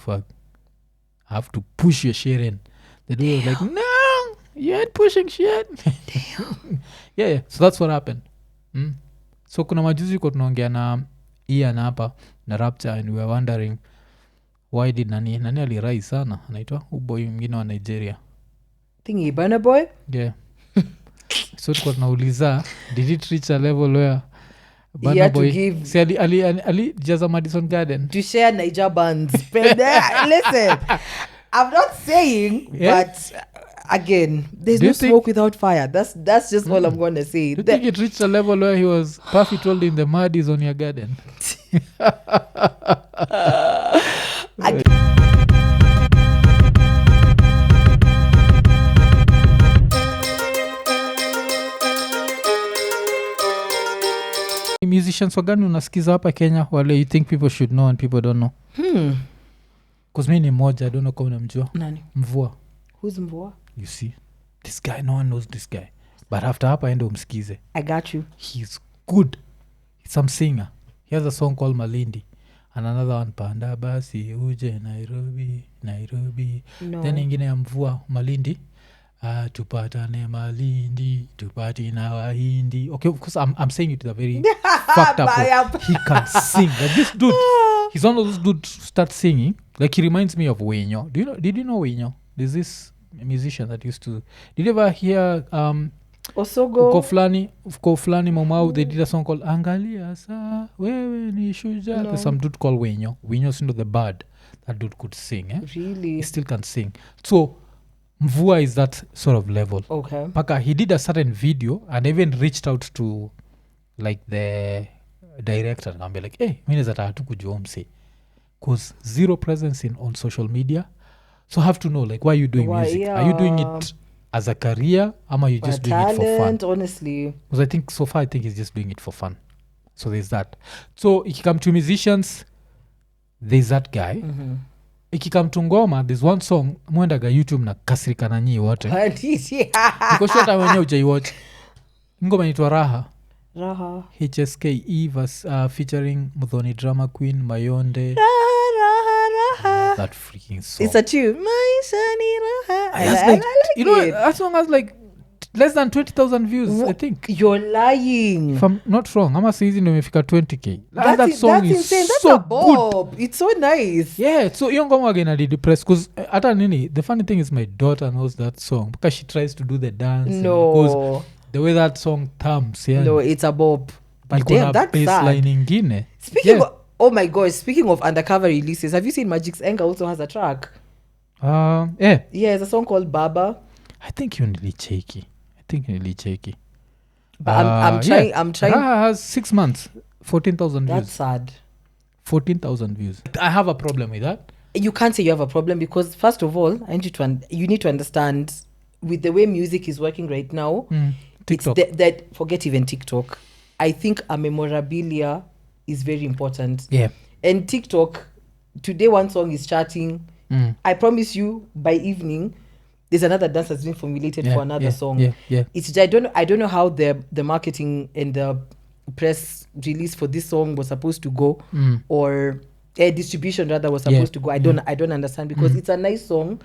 fuck, I have to push your shit in. The dude was like, no, you ain't pushing shit. Yeah, so that's what happened. So kuna majuzi kwa tunaongea na Ian hapa na Rapture and we were wondering why did nani alirai sana anaitwa uboy mwingine wa Nigeria thingy Burna Boy. Yeah. So tulikuwa tunauliza did it reach a level where Burna Boy si ali jaza Madison Garden to share Niger bands. Listen, I'm not saying, but again, there's no smoke without fire. That's just all I'm gonna say. Do you think it reached a level where he was Puffy told him the mud is on your garden? Musicians wagani unasikiza hapa Kenya wale you think people should know and people don't know? Because mi ni moja, I don't know kama unamjua. Nani? Mvua. Who's Mvua? You see, this guy, no one knows this guy, but after hapa ende umsikize. I got you. He's good. He's some singer. He has a song called Malindi and another one Panda Basi Uje Nairobi. No. Then ingine ya Mvua Malindi, tupatane Malindi tupati na Wahindi. Okay, of course I'm saying it with a very fucked up way. He can sing. Like this dude, he's one of those dudes who start singing. Like he reminds me of Wenyo. Did you know Wenyo? There's this musician that used to. Did you ever hear Osogo? Uko fulani Momau, they did a song called Angalia Sa Wewe Ni Shuja. No. There's some dude called Wenyo. Wenyo's the bird. That dude could sing. Really? He still can sing. So Mvua is that sort of level. Okay. Paka he did a certain video and even reached out to like the director and be like, hey, mimi nataka hatukujua mse. Cause zero presence on social media. So I have to know like why are you doing music? Yeah. Are you doing it as a career or are you just doing it for fun? Honestly. Because I think so far he's just doing it for fun. So there's that. So if you come to musicians, there's that guy. Ikikam to ngoma, there's one song mwendaga YouTube na kasirika na nyii wote niko sure hata wenyewe hujaiwatch. Ngoma inaitwa Raha HSKE featuring Muthoni Drama Queen Mayonde. That freaking song, it's a tune. My sunny Raha. I like you know it. That song has like less than 20,000 views. I think you're lying. if I'm not wrong, ama season imefika 20k. That song is insane. That's so a bob. It's so nice. Yeah, so hiyo ngoma again I depressed because hata nini, the funny thing is my daughter knows that song because she tries to do the dance. No, because the way that song thumbs, yeah. No, it's a bob. But damn, that's baseline sad. ingine. Speaking of, oh my gosh, speaking of undercover releases, have you seen Magic's Anger also has a track? Yeah, it's a song called Baba. I think you're really cheeky. But I'm trying. Has 6 months, 14,000 views. That's sad. 14,000 views. I have a problem with that. You can't say you have a problem because first of all, you need to understand with the way music is working right now. TikTok. That forget even TikTok. I think a memorabilia is very important. Yeah. And TikTok, today one song is charting. I promise you by evening there's another dance that's been formulated for another song. Yeah. It's I don't know how the marketing and the press release for this song was supposed to go, or distribution rather was supposed to go. I don't understand because it's a nice song,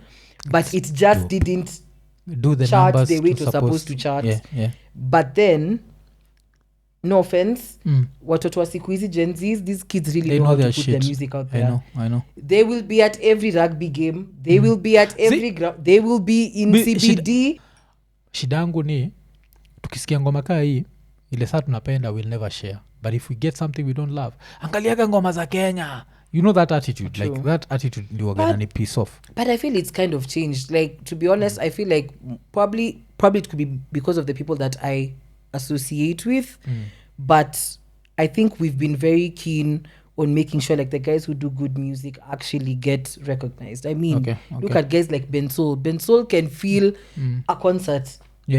but it just didn't do the chart numbers the way it was supposed to chart. Yeah. But then, no offense, watoto wa siku hizi Gen Zs, these kids really know how to put their music out there. I know. They will be at every rugby game. They will be at every they will be in CBD. Shida yangu ni tukisikia ngoma kaa hii ile saa tunapenda we'll never share. But if we get something we don't love, angaliaga ngoma za Kenya. You know that attitude. True. Like that attitude ndio gonna piss off. But I feel it's kind of changed. Like to be honest, I feel like probably it could be because of the people that I associate with. But I think we've been very keen on making sure like the guys who do good music actually get recognized. I mean, look at guys like Bensoul. Bensoul can feel a concert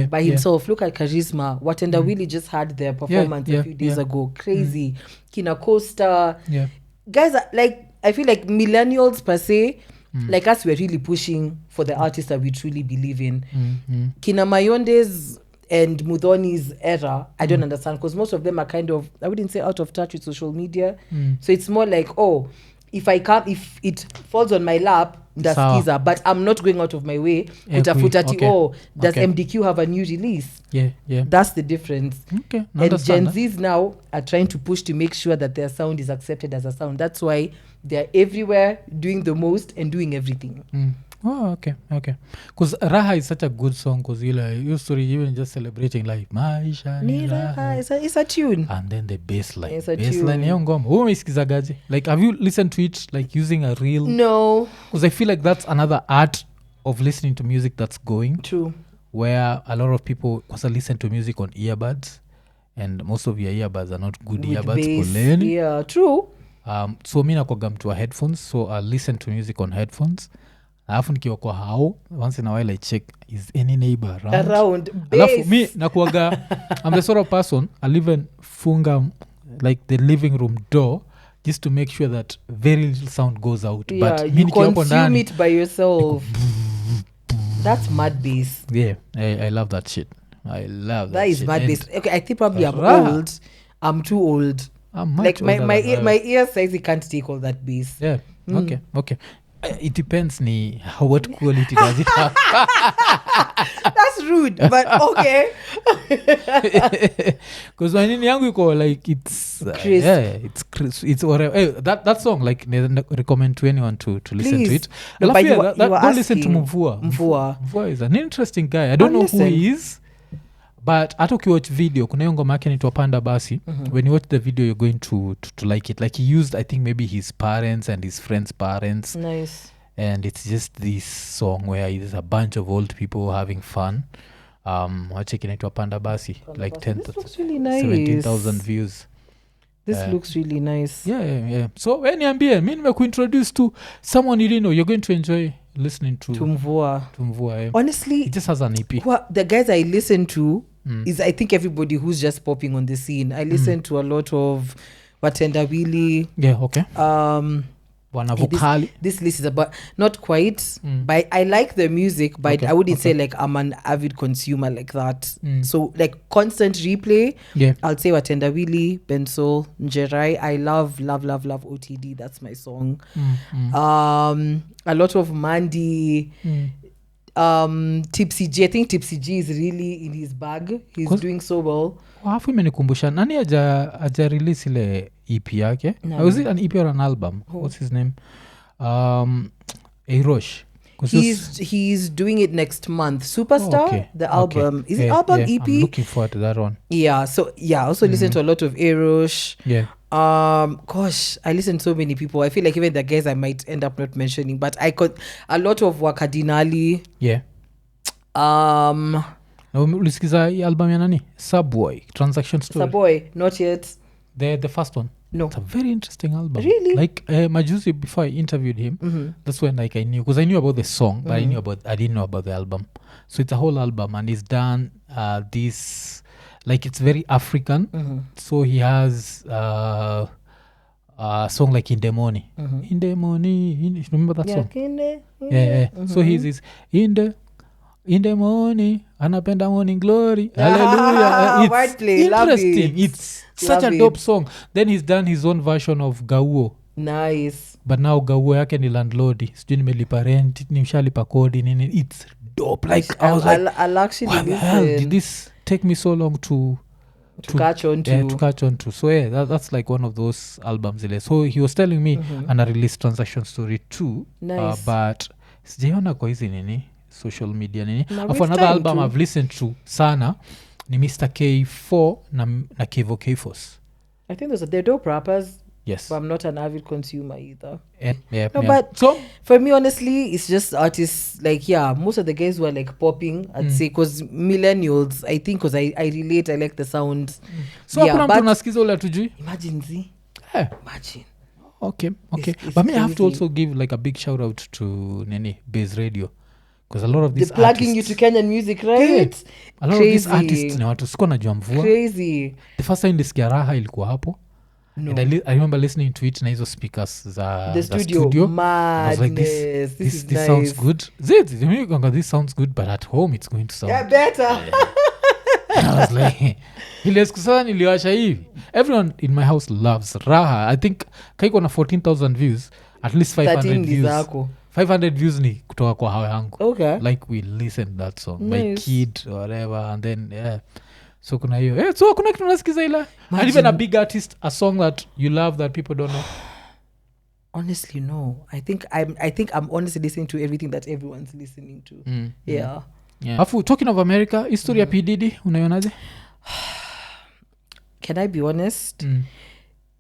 by himself. Look at Charisma. Watenda Willie just had their performance a few days ago. Crazy. Kina Costa. Guys are like, I feel like millennials per se, like us, we're really pushing for the artists that we truly believe in. Kina Mayonde's and Muthoni's era, I don't understand because most of them are kind of, I wouldn't say out of touch with social media. So it's more like, if it falls on my lap ndaskiza, but I'm not going out of my way kutafuta ati does MDQ have a new release. That's the difference. And Gen Zs now are trying to push to make sure that their sound is accepted as a sound. That's why they're everywhere doing the most and doing everything. Okay. Because Raha is such a good song, because your story even just celebrating like Maisha ni Raha. It's a tune. And then the bass line. It's a tune. Like, have you listened to it like using a reel? No. Because I feel like that's another art of listening to music that's going. True. Where a lot of people also listen to music on earbuds, and most of your earbuds are not good With earbuds. bass. Yeah, true. So mi nakwaga mtu wa headphones, so I listen to music on headphones. Alafu nikiwa kwa hao, once in a while I check, is any neighbor around? Alafu mi nakuaga, I'm the sort of person, I'll even funga like the living room door just to make sure that very little sound goes out. Yeah, But you consume it by yourself. That's mad bass. Yeah, I love that shit. I love that is shit. Mad bass. Okay, I think probably I'm old. I'm too old. I'm like my ear size can't take all that bass. Yeah. Okay. It depends ni what quality does it have. That's rude, but okay. Because my nini yangu iko like it's it's crisp. It's whatever. Hey, that song like recommend to anyone to listen to it. No, but you were don't listen to Mvua. Mvua is an interesting guy. I don't know who he is, but hata ukiwatch video kuna hiyo ngoma yake inaitwa Panda Basi. When you watch the video you're going to like it. Like he used, I think maybe his parents and his friends' parents. Nice. And it's just this song where it's a bunch of old people having fun. Wache kinaitwa Panda Basi. Like 17,000 views. This looks really nice. Yeah. So when niambie, mi nimekuintroduce to someone you didn't know, you're going to enjoy listening to Mvua. Honestly, it just has an EP. The guys I listen to is, I think, everybody who's just popping on the scene. I listen to a lot of Watenda Willy. Yeah, okay. This list is about, not quite, but I like the music, but I wouldn't say like I'm an avid consumer like that. So like constant replay, I'll say Watenda Willy, Bensoul, Njerai. I love OTD. That's my song. A lot of Mandy, Tipsy G. I think Tipsy G is really in his bag. He's doing so well. Hafu imenikumbusha nani aja release ile EP yake? Was it an EP or an album? What's his name? Airosh. He's doing it next month. Superstar, the album. Is it album EP? I'm looking forward to that one. Yeah, so I also listen to a lot of Airosh. Yeah. Gosh, I listen to so many people. I feel like even the guys I might end up not mentioning, but I got a lot of Wakadinali. Yeah. Ulisikiza album ya nani? Subway, Transaction Story. Subway, not yet. The first one. No. It's a very interesting album. Really? Like Majusi, before I interviewed him, that's when like I knew, because I knew about the song, but I didn't know about the album. So it's a whole album, and he's done this, like it's very African. So he has a song like In the Morning. In the Morning, remember that song? Yeah. So he's in the morning, anapenda morning glory, hallelujah. It's interesting. It's such a dope song. Then he's done his own version of Gauo. Nice. But now Gauo yake ni landlord. Sijui nimelipa rent, nimshalipa kodi nini. It's dope. Like I was like, I'll actually why the hell did this take me so long to catch on to? To catch on to. So yeah, that's like one of those albums. So he was telling me, and I released Transaction Story 2. Nice. But sijaiona kwa hizi nini social media nini. Of another album I've listened to sana ni Mr. K4 na Kevo K-Force. I think they're dope rappers. Yes. But I'm not an avid consumer either. But so for me, honestly, it's just artists like, most of the guys who are like popping, I'd say, because millennials, I think, because I relate, I like the sounds. So hakuna mtu unasikiza ule atujui? Imagine Z. Imagine. Okay. It's but me, I have to also give like a big shout out to Base Radio. Because a lot of these plugging you to Kenyan music, right? A lot of these artists ni watu siko najua Mvua. Crazy. The first time nilisikia Raha ilikuwa hapo. No. And I remember listening to it na hizo speakers za the studio. Madness. I was like, this nice. Sounds good. This sounds good, but at home it's going to sound better. I was like ile siku sasa niliwasha hivi everyone in my house loves raha. I think kaiko na 14,000 views, at least 500 13 views. zako. 500 views ni kutoka kwa hawa yangu. Okay. Like we listen that song. My Nice. kid or whatever, and then yeah. So kuna hiyo. So kuna kitu unasikiza ila. And even a big artist, a song that you love that people don't know. Honestly, no. I think I'm honestly listening to everything that everyone's listening to. Yeah. Yeah. Afu talking of America, history ya P Diddy unaionaje? Can I be honest?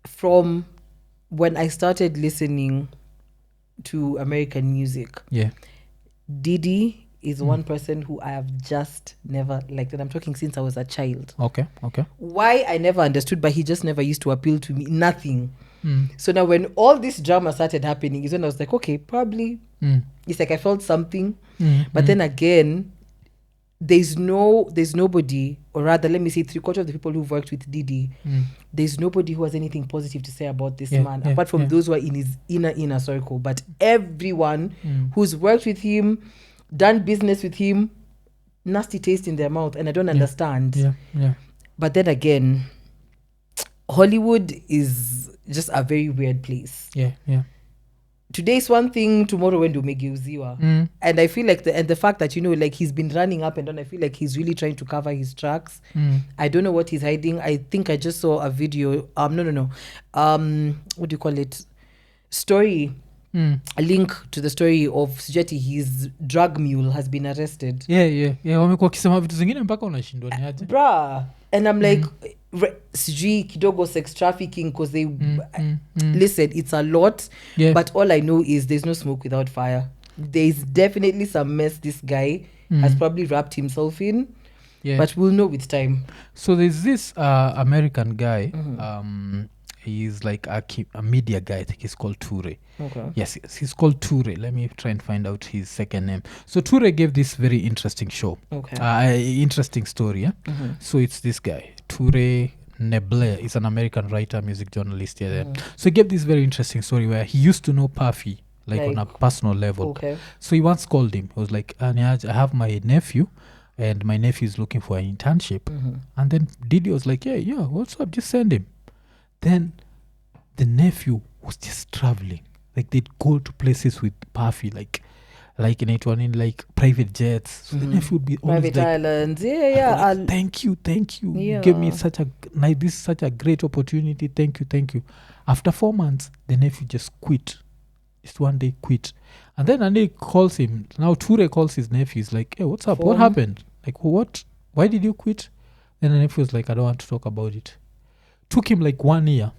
From when I started listening to American music, Yeah. Diddy is one person who I have just never liked, and I'm talking since I was a child. Okay. Why I never understood, but he just never used to appeal to me. Nothing. So now when all this drama started happening is when I was like, okay, probably it's like I felt something. But then again, there's nobody, or rather let me say 3/4 of the people who've worked with Diddy, there's nobody who has anything positive to say about this man, apart from those who are in his inner circle. But everyone who's worked with him, done business with him, nasty taste in their mouth, and I don't understand. Yeah. But then again, Hollywood is just a very weird place. Yeah. Today's one thing, tomorrow when do umegeuziwa. And I feel like the fact that, like, he's been running up and down, I feel like he's really trying to cover his tracks. I don't know what he's hiding. I think I just saw a video. No. What do you call it? Story. A link to the story of Sujeti, his drug mule has been arrested. Yeah. Wamekuwa kisema vitu zingine mpaka unashindwa ni aje. Bruh. And I'm like, sijui kidogo sex trafficking, because they listen, it's a lot. Yeah. But all I know is there's no smoke without fire. There's definitely some mess this guy has probably wrapped himself in. Yeah. But we'll know with time. So there's this American guy. He's like a media guy. I think he's called Toure. Okay. Yes, he's called Toure. Let me try and find out his second name. So Toure gave this very interesting show. Okay. Interesting story. Yeah? So it's this guy, Toure Nebler. He's an American writer, music journalist. Yeah. So he gave this very interesting story where he used to know Puffy, like on a personal level. Okay. So he once called him. He was like, Niaj, I have my nephew, and my nephew is looking for an internship. And then Diddy was like, yeah, what's up? Just send him. Then the nephew was just traveling. Like they'd go to places with Puffy, like in it one in like private jets. So the nephew would be always private like, islands. Yeah. Thank you. Yeah. You gave me this is such a great opportunity. Thank you. After 4 months, the nephew just quit. Just one day quit. And then Ane calls him. Now Toure calls his nephew. He's like, hey, what's up? What happened? Like, what? Why did you quit? Then the nephew was like, I don't want to talk about it. Took him like 1 year.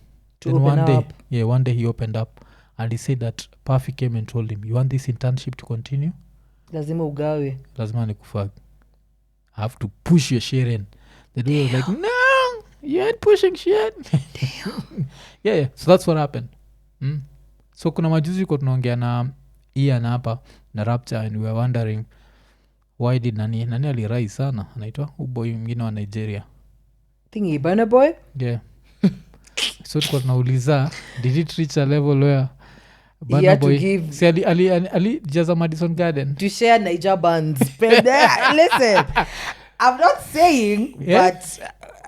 To then open up. One day he opened up and he said that Puffy came and told him, you want this internship to continue? Lazima ugawe. Lazima nikufag. I have to push your shit in. The dude was like, no, you ain't pushing shit. Damn. Yeah. So that's what happened. So kuna majuzi kwa tunaongea na Ian hapa na Rapture, and we were wondering why did nani alirai sana, anaitwa uboy mwingine wa Nigeria thingy Burna Boy. Yeah. So tulikuwa tunauliza, did it reach a level where Burna Boy si ali jaza Madison Garden to share Niger bands? Listen, I'm not saying, but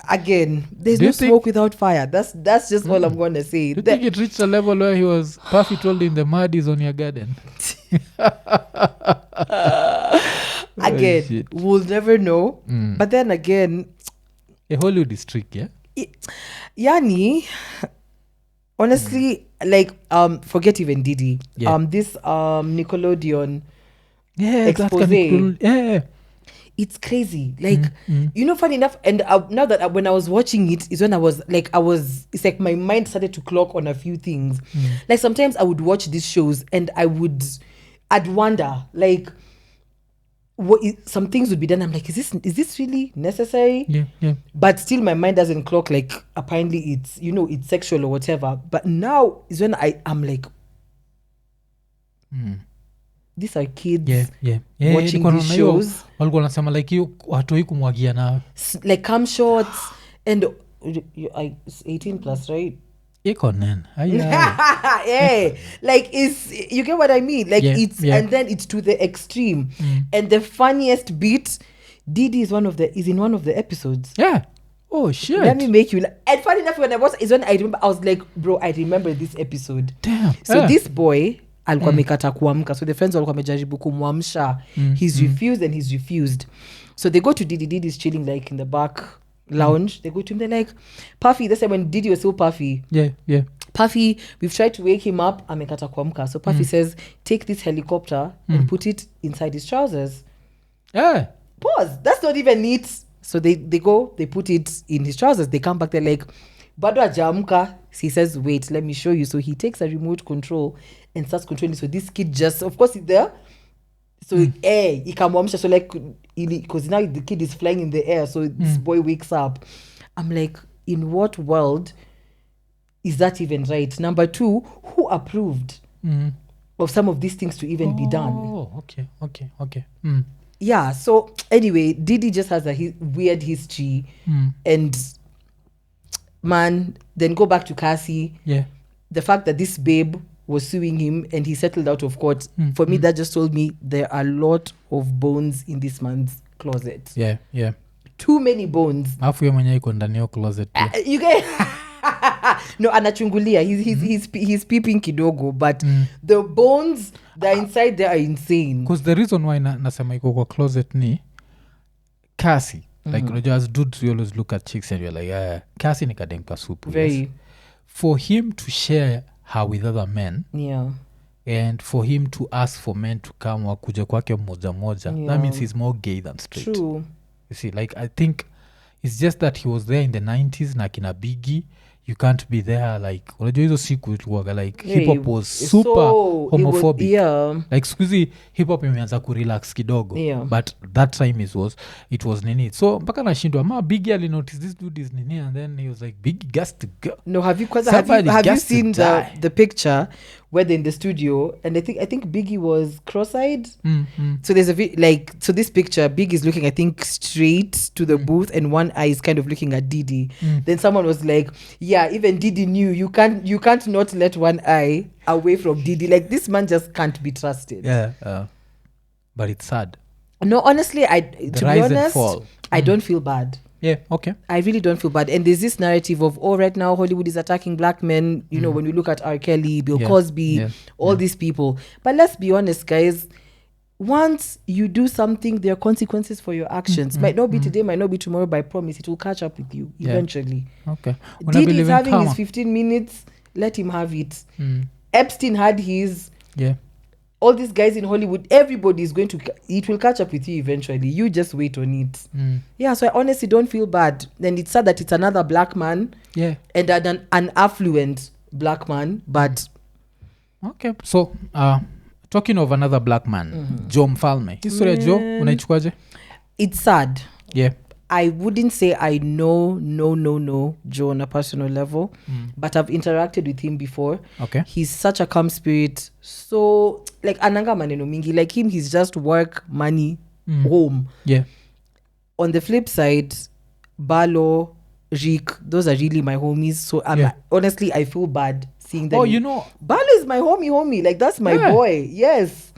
again, there's no smoke without fire. That's just all I'm going to say. Do you think it reached a level where he was Puffy told him the mud is on your garden? Again, we'll never know. But then again, a Hollywood is tricky, yeah? Yani, honestly, like, forget even Diddy. Yeah. This Nickelodeon expose. Yeah. It's crazy. Like, funny enough, and now that when I was watching it is when it's like my mind started to clock on a few things. Like sometimes I would watch these shows and I'd wonder, like, some things would be done. I'm like, is this really necessary? Yeah. But still my mind doesn't clock, like, apparently it's, it's sexual or whatever. But now is when I'm like, these are kids watching these shows. Walikuwa nasema like you watoi kumwagia na like cam shots and it's 18 plus, right? Iko Nini. Yeah. Like, you get what I mean? Like, it's and then it's to the extreme. And the funniest bit, Diddy is in one of the episodes. Yeah. Oh shit. Let me make you and funny enough, when I remember, I was like, bro, I remember this episode. Damn. So this boy alikuwa amekata kuamka, so the friends walikuwa wamejaribu kumwamsha. He's refused. So they go to Diddy. Diddy's chilling like in the back lounge. They go to him, they're like, Puffy. That's when Diddy was so puffy. Yeah. Puffy, we've tried to wake him up, amekata kuamka. So Puffy says, take this helicopter and put it inside his trousers. Yeah. Pause. That's not even neat. So they go, they put it in his trousers. They come back, they're like, bado hajaamka. He says, wait, let me show you. So he takes a remote control and starts controlling. So this kid just, of course, he's there. So he kamwamsha. So like, because now the kid is flying in the air. So this boy wakes up. I'm like, in what world is that even right? Number 2, who approved of some of these things to even be done? Oh, okay. Yeah, so anyway, Diddy just has a weird history. And man, then go back to Cassie. Yeah. The fact that this babe was suing him and he settled out of court, for me, that just told me there are a lot of bones in this man's closet. Yeah. Too many bones. Alafu yeye mwenyewe iko ndani ya closet. You get no, anachungulia. He's peeping kidogo, but the bones that are inside there are insane. Because the reason why nasema iko kwa closet ni Cassie. Like, unajua, as dudes, we always look at chicks and you're like, yeah, Cassie ni kademka supu. Very. Yes. For him to share her with other men, yeah, and for him to ask for men to come wakuje kwake moja, that means he's more gay than straight. True. You see, like, I think it's just that he was there in the 90s na kina Biggie. You can't be there, like, unajua hizo siku ilikuwaga like hip hop was super homophobic. Like squeezy hip hop imeanza kurelax kidogo. But that time it was nini. So mpaka nashindwa Biggie ali notice this dude is nini, and then he was like, Biggie got to go. No, have you seen the picture where they're in the studio, and I think Biggie was cross-eyed. So there's so this picture, Biggie is looking, I think, straight to the booth, and one eye is kind of looking at Diddy. Then someone was like, yeah, even Diddy knew you can't not let one eye away from Diddy. Like, this man just can't be trusted. Yeah, but it's sad. No, honestly, to be honest, I don't feel bad. Yeah, okay. I really don't feel bad. And there's this narrative of, right now Hollywood is attacking black men. You know, when we look at R. Kelly, Bill Cosby, all these people. But let's be honest, guys. Once you do something, there are consequences for your actions. Might not be today, might not be tomorrow, but I promise it will catch up with you eventually. Okay. Diddy is having his 15 minutes. Let him have it. Epstein had his. Yeah. All these guys in Hollywood, everybody is going to, it will catch up with you eventually. You just wait on it. Yeah, so I honestly don't feel bad. And it's sad that it's another black man. Yeah. And an affluent black man, but... Okay, so, talking of another black man, Joe Mfalme. History ya Joe, unaichukaje? It's sad. Yeah. I wouldn't say I know Joe on a personal level, but I've interacted with him before. Okay. He's such a calm spirit. So, like, ananga maneno mingi. Like him, he's just work, money, home. Yeah. On the flip side, Balo, Rick, those are really my homies. So, honestly, I feel bad seeing them. Oh, you know. Balo is my homie. Like, that's my boy. Yes.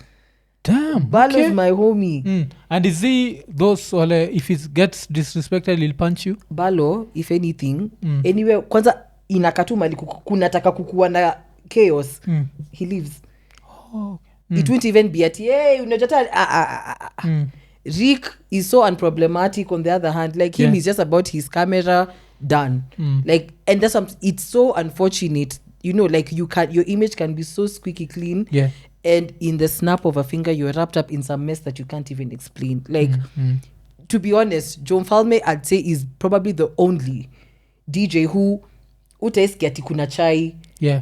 Damn. Balo is my homie. And is he those if he gets disrespected, he'll punch you? Balo, if anything, anywhere, kwanza inakatuma kunataka kukuwa na chaos, he leaves. Oh, okay. It won't even be at, unajata, Rick is so unproblematic on the other hand. Like him, he's just about his camera, done. Like, and that's it's so unfortunate. You know, like your image can be so squeaky clean. Yeah. And in the snap of a finger, you're wrapped up in some mess that you can't even explain. Like, to be honest, Joe Mfalme, I'd say, is probably the only DJ who utaisikia ati kuna chai,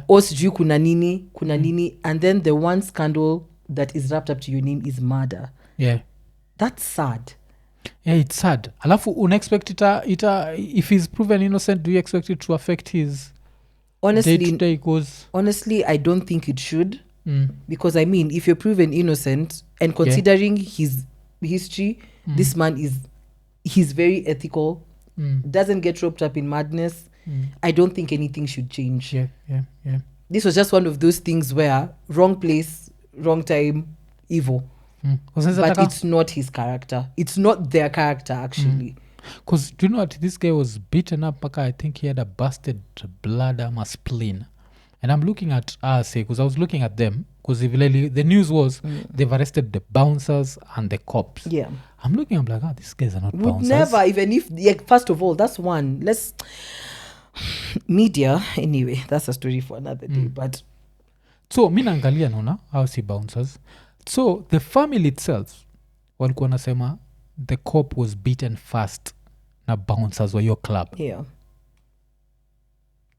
or sijui kuna nini, and then the one scandal that is wrapped up to your name is murder. Yeah. That's sad. Yeah, it's sad. Alafu, unexpect if he's proven innocent, do you expect it to affect his day-to-day goals? Honestly, I don't think it should. Because I mean, if you're proven innocent, and considering his history, this man he's very ethical, doesn't get roped up in madness. I don't think anything should change. Yeah. This was just one of those things where wrong place, wrong time, evil. but it's not his character. It's not their character actually. Because do you know what, this guy was beaten up mpaka I think he had a busted bladder or spleen. And I'm looking at us because I was looking at them because the news was they've arrested the bouncers and the cops. Yeah, I'm looking, I'm like, these guys are not would bouncers. never, even if first of all, that's one. Let's media anyway, that's a story for another day. But so mi naangalia naona how si bouncers. So the family itself walikuwa nasema the cop was beaten fast na bouncers wa your club. Yeah.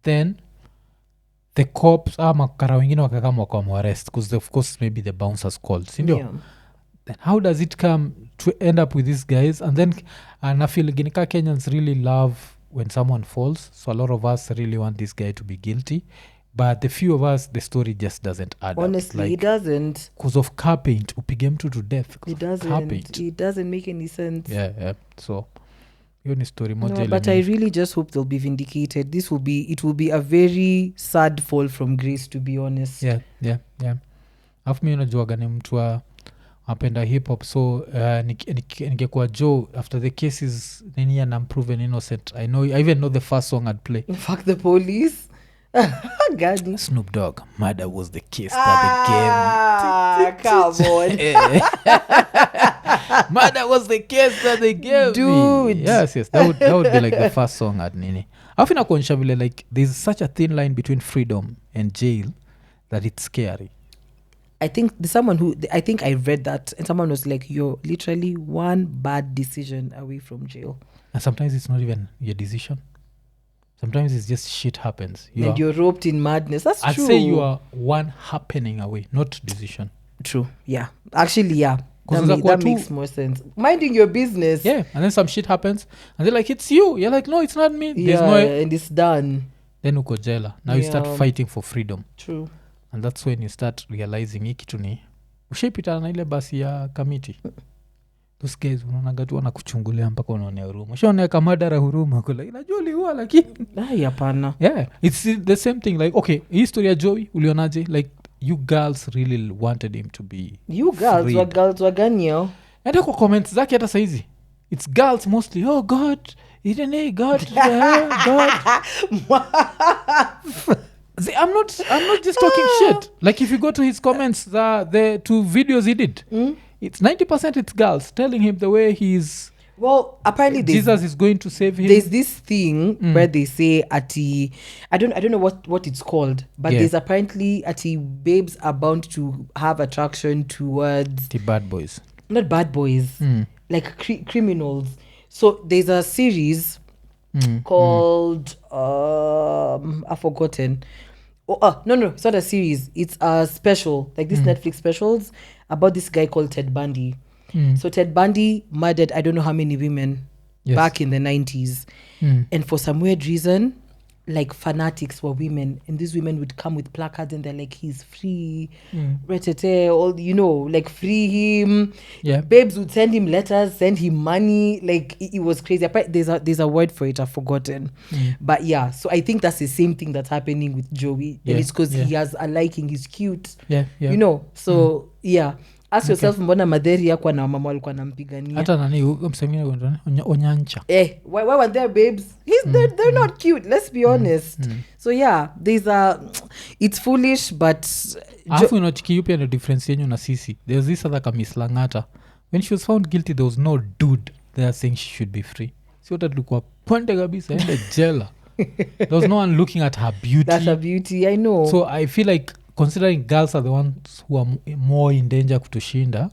Then the cops makara wengine wakakama wakamwarrest because of course maybe the bouncers called, sindio? Yeah. Then how does it come to end up with these guys? And then nafeel ginika Kenyans really love when someone falls, so a lot of us really want this guy to be guilty, but the few of us, the story just doesn't add honestly, up. Like, it doesn't. Because of car paint upige mtu to death. It doesn't. It doesn't make any sense. Yeah. So hiyo ni story moja. No, but I really just hope they'll be vindicated. It will be a very sad fall from grace, to be honest. Yeah. Afu mi unajuaga ni mtu apenda hip hop, so ningekuwa Joe after the cases nini and I'm proven innocent, I even know the first song I'd play. Fuck the police. God. Snoop Dogg, murder was the case that they gave me. Come on. Murder was the case that they gave Dude. me. Yes, that would be like the first song at nini. Afu inakuonyesha vile like there's such a thin line between freedom and jail that it's scary. I think I think I read that and someone was like, you're literally one bad decision away from jail. And sometimes it's not even your decision. Sometimes it's just shit happens. You're roped in madness. That's true. I'd say you are one happening away, not decision. True. Yeah. Actually, yeah. That makes more sense. Minding your business. Yeah. And then some shit happens and they're like, it's you. You're like, no, it's not me. Yeah, and it's done. Then uko jela. Now you start fighting for freedom. True. And that's when you start realizing hii kitu ni ushaipitana na ile basi ya kamiti. Those guys unaonaga tu wanakuchungulia mpaka unaonea huruma. Ushaonea madara huruma kula. Inajua uliua lakini. Hapana. Yeah, it's the same thing. Like, okay, hii story ya Joey ulionaje? Like, you girls really wanted him to be you girls freed. Wa girls waganyo. Enda kwa comments zake hata saizi. It's girls mostly. Oh God, idene God. God. See, I'm not just talking shit. Like if you go to his comments, the 2 videos he did, it's 90% it's girls telling him the way he's. Well, apparently Jesus is going to save him. There's this thing where they say ati, I don't know what it's called, but there's apparently ati babes are bound to have attraction towards the bad boys. Not bad boys, like criminals. So there's a series called I've forgotten. No, it's not a series. It's a special, like this Netflix specials about this guy called Ted Bundy. So Ted Bundy murdered I don't know how many women back in the 90s. And for some weird reason, like fanatics were women, and these women would come with placards and they're like, he's free, all, like free him. Babes would send him letters, send him money. Like it was crazy. There's a word for it, I've forgotten. But yeah, so I think that's the same thing that's happening with Joey. And it's because he has a liking, he's cute. So yeah, ask yourself, mbona madheri yako na mama walikuwa nampigania hata nani msemine onyancha. Why were there babes? They're not cute, let's be honest. So yeah, it's foolish, but afu inachikiyupia na difference yenyu na sisi. There's this other kamislangata, when she was found guilty there was no dude there saying she should be free. Si wote tulikuwa ponde kabisa ende jela. There was no one looking at her beauty. That's her beauty, I know. So I feel like considering girls are the ones who are more in danger kutushinda,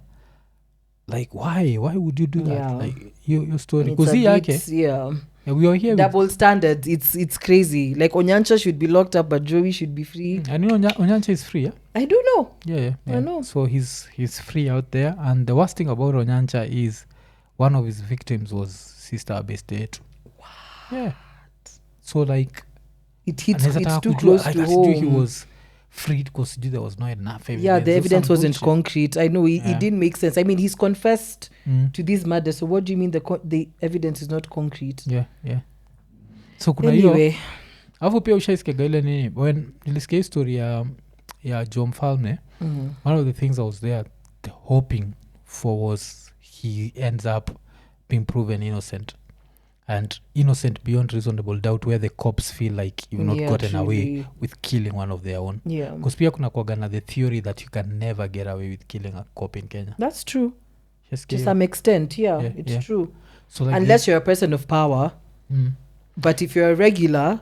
like why would you do that? Like your story kuzi yake. We are here double standards. It's crazy. Like Onyancha should be locked up but Joey should be free. I know Onyancha is free. I do know. Yeah. I know. So he's free out there, and the worst thing about Onyancha is one of his victims was Sister Abestetu. Yeah. So like it's too close to home. He was freed because there was not enough evidence. Yeah, the evidence wasn't concrete. I know it didn't make sense. I mean, he's confessed to this murder, so what do you mean the evidence is not concrete? Yeah. So kuna hiyo alafu pia ushaisikiaga ile nini when nilisikia story ya Joe Mfalme, one of the things I was there hoping for was he ends up being proven innocent, and innocent beyond reasonable doubt, where the cops feel like you've not gotten away truly. with killing one of their own. Yeah, Because pia kuna kuagana the theory that you can never get away with killing a cop in Kenya. that's true. Yes, To some extent, it's yeah. true. So like Unless you're a person of power, but if you're a regular,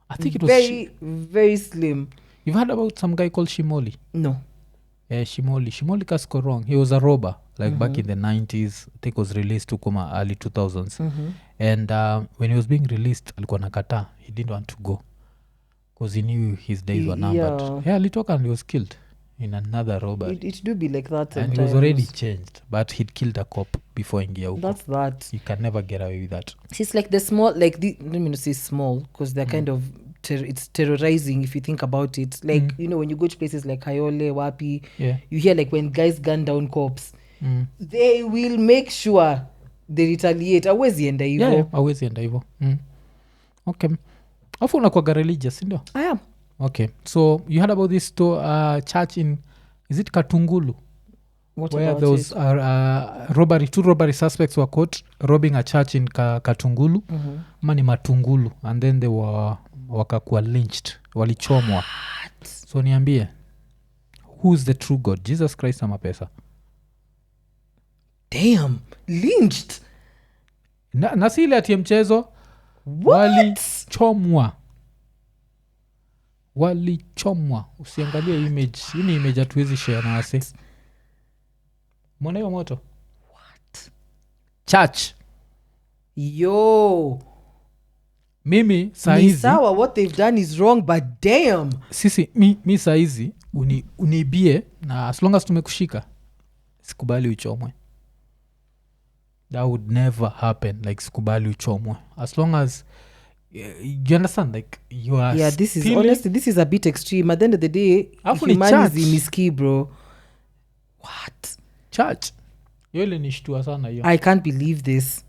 I think it was very, very slim. you've heard about some guy called Shimoli. No. Shimoli kasko wrong. He was a robber like back in the 90s. I think was released to kuma early 2000s. And when he was being released alikuwa nakataa. He didn't want to go because he knew his days were numbered. Yeah, alitoka and he was killed in another robbery. It do be like that sometimes. And he was already changed, but he'd killed a cop before ingia huko. That's that. You can never get away with that. It's like the small, like the, let me not say small, because they're kind of it's terrorizing if you think about it. Like you know, when you go to places like Kayole, Wapi, you hear like when guys gun down cops, they will make sure they retaliate. Awezi enda hivyo. Yeah, awezi enda hivyo. Okay. Afu unakwaga religious, ndio? I am. Okay. So you heard about this church in, is it Katungulu? What where about those it? two robbery suspects were caught robbing a church in Katungulu. Ama ni Matungulu, and then they were wakakuwa lynched, walichomwa. So niambie, who's the true god, Jesus Christ ama pesa? Damn, lynched. Na si ile ati mchezo. Walichomwa. Usiangalie image. Hii ni image hatuwezi share na wase. Mbona hiyo moto? What? Church. Yo. Mimi saizi. Sawa, what they've done is wrong, but damn. Sisi, mi saizi, unibie, na as long as tumekushika, sikubali uchomwe. That would never happen, like sikubali uchomwe. As long as, you understand, like, you are this is, honestly, this is a bit extreme. At the end of the day, humanity is key, bro. What? Church. Yole nishtua sana hiyo. I can't believe this.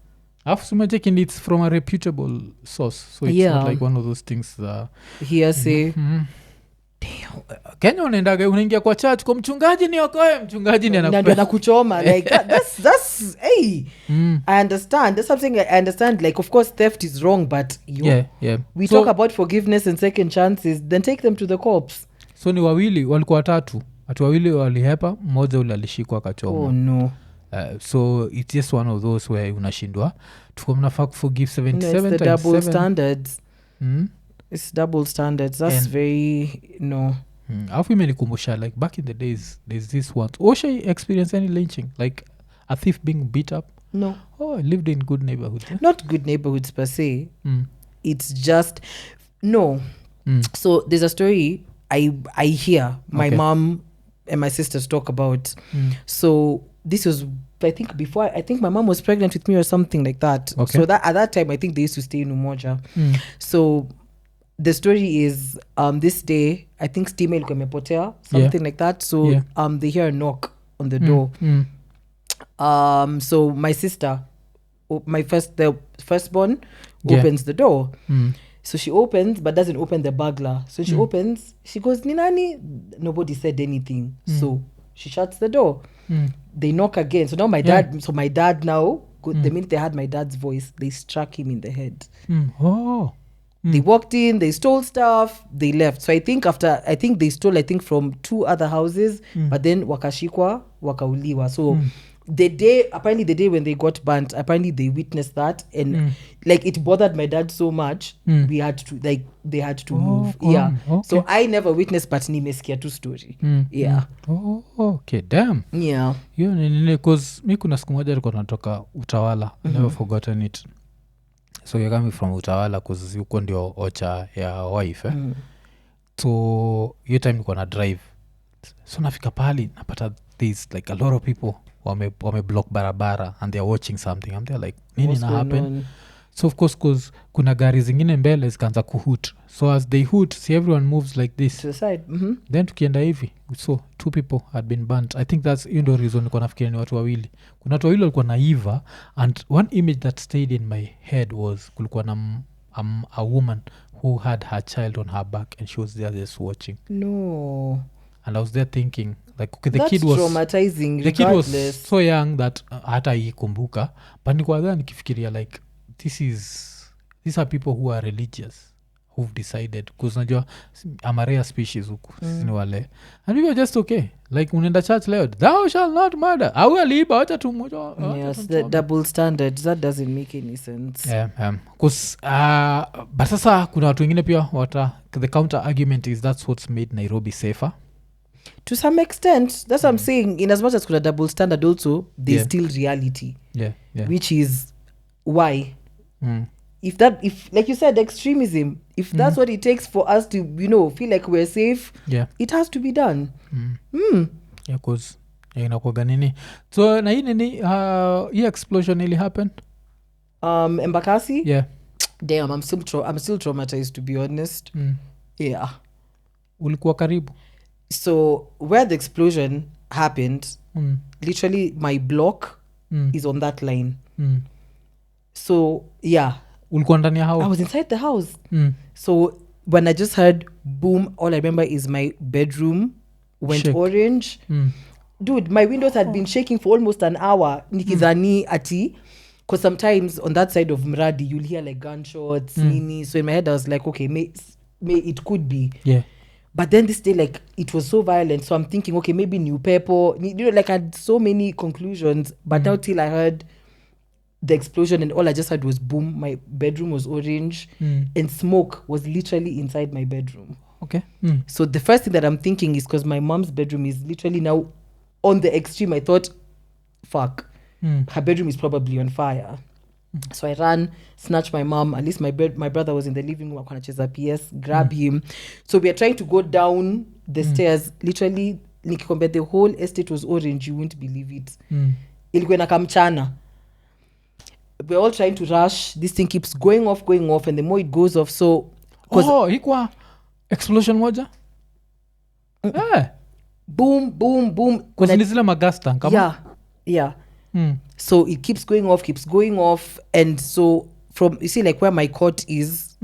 Afu sumecheki, it's from a reputable source, so it's not like one of those things hearsay. Damn. Kenya unaingia kwa church kwa mchungaji niokoe, mchungaji ni anakuchoma. Like that's hey. I understand. That's something I understand. Like, of course theft is wrong, but we talk about forgiveness and second chances, then take them to the cops. So ni wawili walikuwa watatu. Watu wawili walihepa, mmoja ule alishikwa akachomwa. Oh no. So it's just one of those where unashindwa tuko mnafaa kuforgive 77 it's times the double 7. standards. It's double standards. That's very no. Alafu imenikumbusha like back in the days there's this one. Osha experience any lynching, like a thief being beat up? No. I lived in good neighborhoods. Not good neighborhoods per se. It's just no. So there's a story I hear my mom and my sisters talk about. So this was, I think, before, I think my mom was pregnant with me or something like that. So that at that time I think they used to stay in Umoja. So the story is this day I think steam ilikuwa imepotea, something like that. So they hear a knock on the door. So my sister, the firstborn, opens the door. So she opens but doesn't open the burglar. So she opens, she goes, ni nani? Nobody said anything. So she shuts the door. They knock again. So now my dad now, the minute they heard my dad's voice, they struck him in the head. They walked in, they stole stuff, they left. So I think they stole from 2 other houses, but then wakashikwa, wakauliwa. So the day when they got burnt, apparently they witnessed that, and like it bothered my dad so much, they had to move. So I never witnessed, but nimesikia tu story. Okay, damn. Hiyo ni cause mi kuna siku moja nilikuwa natoka Utawala. Never forgotten it. So you're coming from Utawala cause yuko ndio ocha ya wife. So hiyo time nilikuwa na drive. So nafika pali napata these like a lot of people wame block barabara and they're watching something and they're like nini na happen. So of course cause kuna gari zingine mbele zikaanza kuhoot. So as they hoot, see everyone moves like this to the side. Then tukienda hivi, so 2 people had been burnt. I think that's the reason niko nafikiria ni watu wawili. Kuna watu wawili walikuwa naiva, and one image that stayed in my head was kulikuwa na a woman who had her child on her back and she was there just watching. No. and I was there thinking like okay, the That's kid was traumatizing the kid was regardless. so young that hata ikumbuka, but nilikuwa there nikifikiria like these are people who are religious who've decided, because najua I'm a rare species huku sini wale, and we were just okay like unaenda church leo, thou shall not murder, au aliiba wacha tu moja. Yes, the double standard, that doesn't make any sense. Because but sasa kuna watu wengine pia the counter argument is that's what's made Nairobi safer to some extent. That's what I'm saying. In as much as kuna double standard also, there's still reality, which is why if like you said, extremism, if that's what it takes for us to feel like we're safe, it has to be done. Because inakuwaga nini, so na hii nini hii explosion ili happen Embakasi. Damn, I'm still traumatized, to be honest. Ulikuwa karibu? So where the explosion happened, literally my block is on that line. So ulikuwa ndani ya house? I was inside the house. So when I just heard boom, all I remember is my bedroom went orange. Dude, my windows had been shaking for almost an hour. Nikidhani ati, because sometimes on that side of Mradi you'll hear like gunshots, nini. So in my head I was like, okay, may it could be. But then this day, like, it was so violent, so I'm thinking, okay, maybe new pepper, like I had so many conclusions. But now till I heard the explosion and all I just heard was boom, my bedroom was orange, and smoke was literally inside my bedroom. Okay. So the first thing that I'm thinking is, because my mom's bedroom is literally now on the extreme, I thought, fuck, her bedroom is probably on fire. So I ran, snatched my mom. At least my brother was in the living room, akanacheza PS, grab him. So we are trying to go down the stairs. Literally, nikikwambia the whole estate was orange, you wouldn't believe it. Ilikuwa inakaa mchana. We're all trying to rush. This thing keeps going off, and the more it goes off, so... Ikwa explosion moja? Boom, boom, boom. Because nizile magasta kama? Yeah. So it keeps going off, and so from, you see, like where my cot is,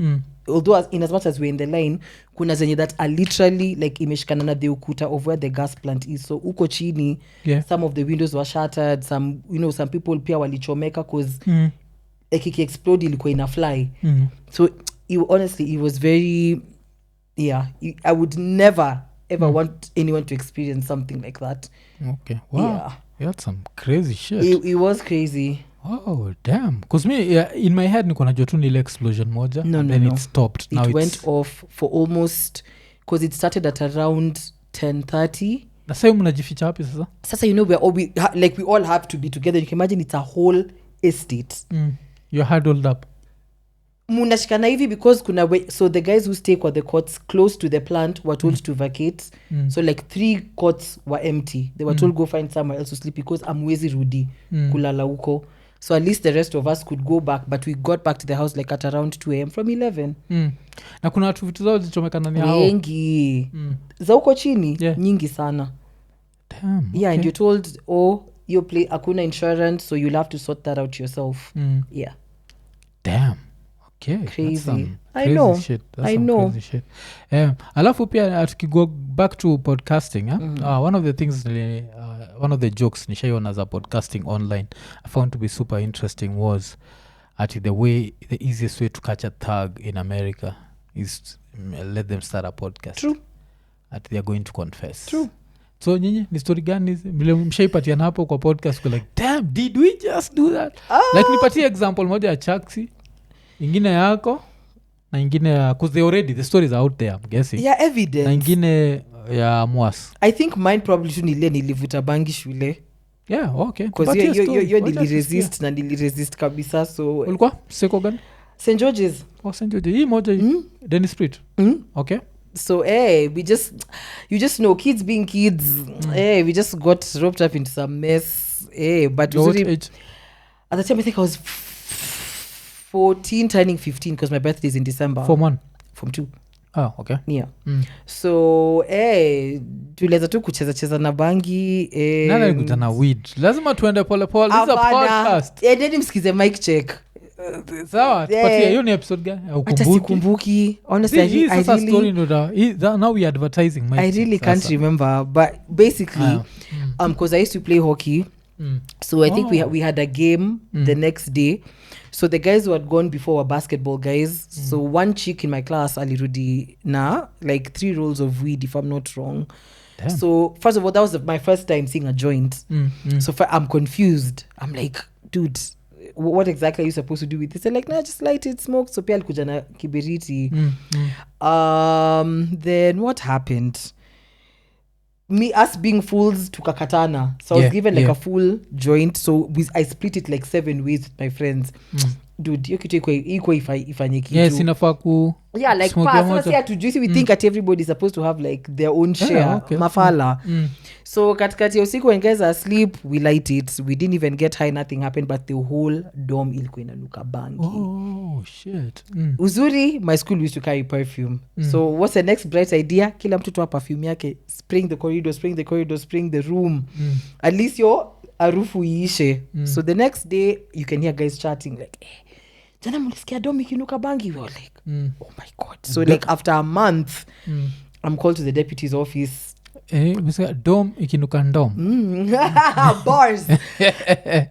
although in as much as we're in the line, kuna zenye that are literally like imeshikana na the ukuta of where the gas plant is. So uko chini, some of the windows were shattered, some people pia walichomeka because like it exploded, ilikuwa ina fly. So honestly, it was very, I would never ever want anyone to experience something like that. Okay, wow. You had some crazy shit. It was crazy. Oh, damn. Because me, in my head, niko najua tu ni ile explosion moja. Then it stopped. Now it went off for almost... Because it started at around 10:30. Na sasa mnajificha wapi sasa? Sasa, we all have to be together. You can imagine it's a whole estate. You're huddled up. Munashikana hivi because so the guys who stay kwa the courts close to the plant were told to vacate. So like 3 courts were empty. They were told go find somewhere else to sleep because amwezi rudi kulala huko. So at least the rest of us could go back, but we got back to the house like at around 2 a.m. from 11. Na kuna watu vitu zao zilichomeka ndani hao. Wengi. Za huko chini nyingi sana. Damn. Okay. And you're told, your play hakuna insurance, so you'll have to sort that out yourself. Yeah. Damn. Okay. Crazy. I know. Crazy shit. Alafu pia tukigo back to podcasting, one of the things, one of the jokes nishaiona as a podcasting online I found to be super interesting was the easiest way to catch a thug in America is let them start a podcast. True. They are going to confess. True. So nyinyi ni story gani vile mshaipatiana hapo kwa podcast like damn, did we just do that? Like nipatie example moja ya Chaksi, ingine yako na ingine ya, because the stories are out there, I'm guessing. Yeah, evidence. Na ingine ya Mwas. I think mine probably tu nilivuta bangi shule. Yeah, okay. Because you niliresist na niliresist kabisa. So ulikuwa seko gani? St. George's. St. George's. Hii moja Dennis Street. Okay. So you just know, kids being kids. We just got roped up into some mess. But what age? At the time I think I was 14 turning 15 because my birthday is in December. Form 1? Form 2. Oh, okay. Yeah. So tuliweza tu kucheza na bangi. Nana kuta na weed. Lazima tuende pole pole. This is a podcast. Nani msikize mic check. sawa tupatie hiyo ni episode gani hata ukumbuki sikumbuki honestly. hii I sasa really, story ndo now we advertising my I really can't remember, but basically because I used to play hockey. So I think we had a game the next day. So the guys who had gone before were basketball guys. So one chick in my class, alirudi na like 3 rolls of weed, if I'm not wrong. Damn. So first of all, that was my first time seeing a joint. So I'm confused. I'm like, dude, what exactly are you supposed to do with this? They're like, nah, just light it, smoke. So pia alikuja na kiberiti. Then what happened? Us being fools tukakatana. So I was given like a full joint. So I split it like 7 ways with my friends. Dude, hiyo kitu iko ifanye kitu. Yes, inafaa ku yeah, like pass. Sasa tujuisi we think that everybody is supposed to have like their own share. Mafala. So katikati ya usiku when guys are asleep, we light it. We didn't even get high, nothing happened, but the whole dorm ilikuwa inanuka bangi. Oh shit. Uzuri, my school used to carry perfume. So what's the next bright idea? Kila mtu toa perfume yake, spring the corridor, spring the room. At least your harufu iishe. So the next day you can hear guys chatting like, jana mulisikia dorm ikinuka bangi? We were like, oh my god. So like after a month, I'm called to the deputy's office. Dom ikinuka ndom. Bars.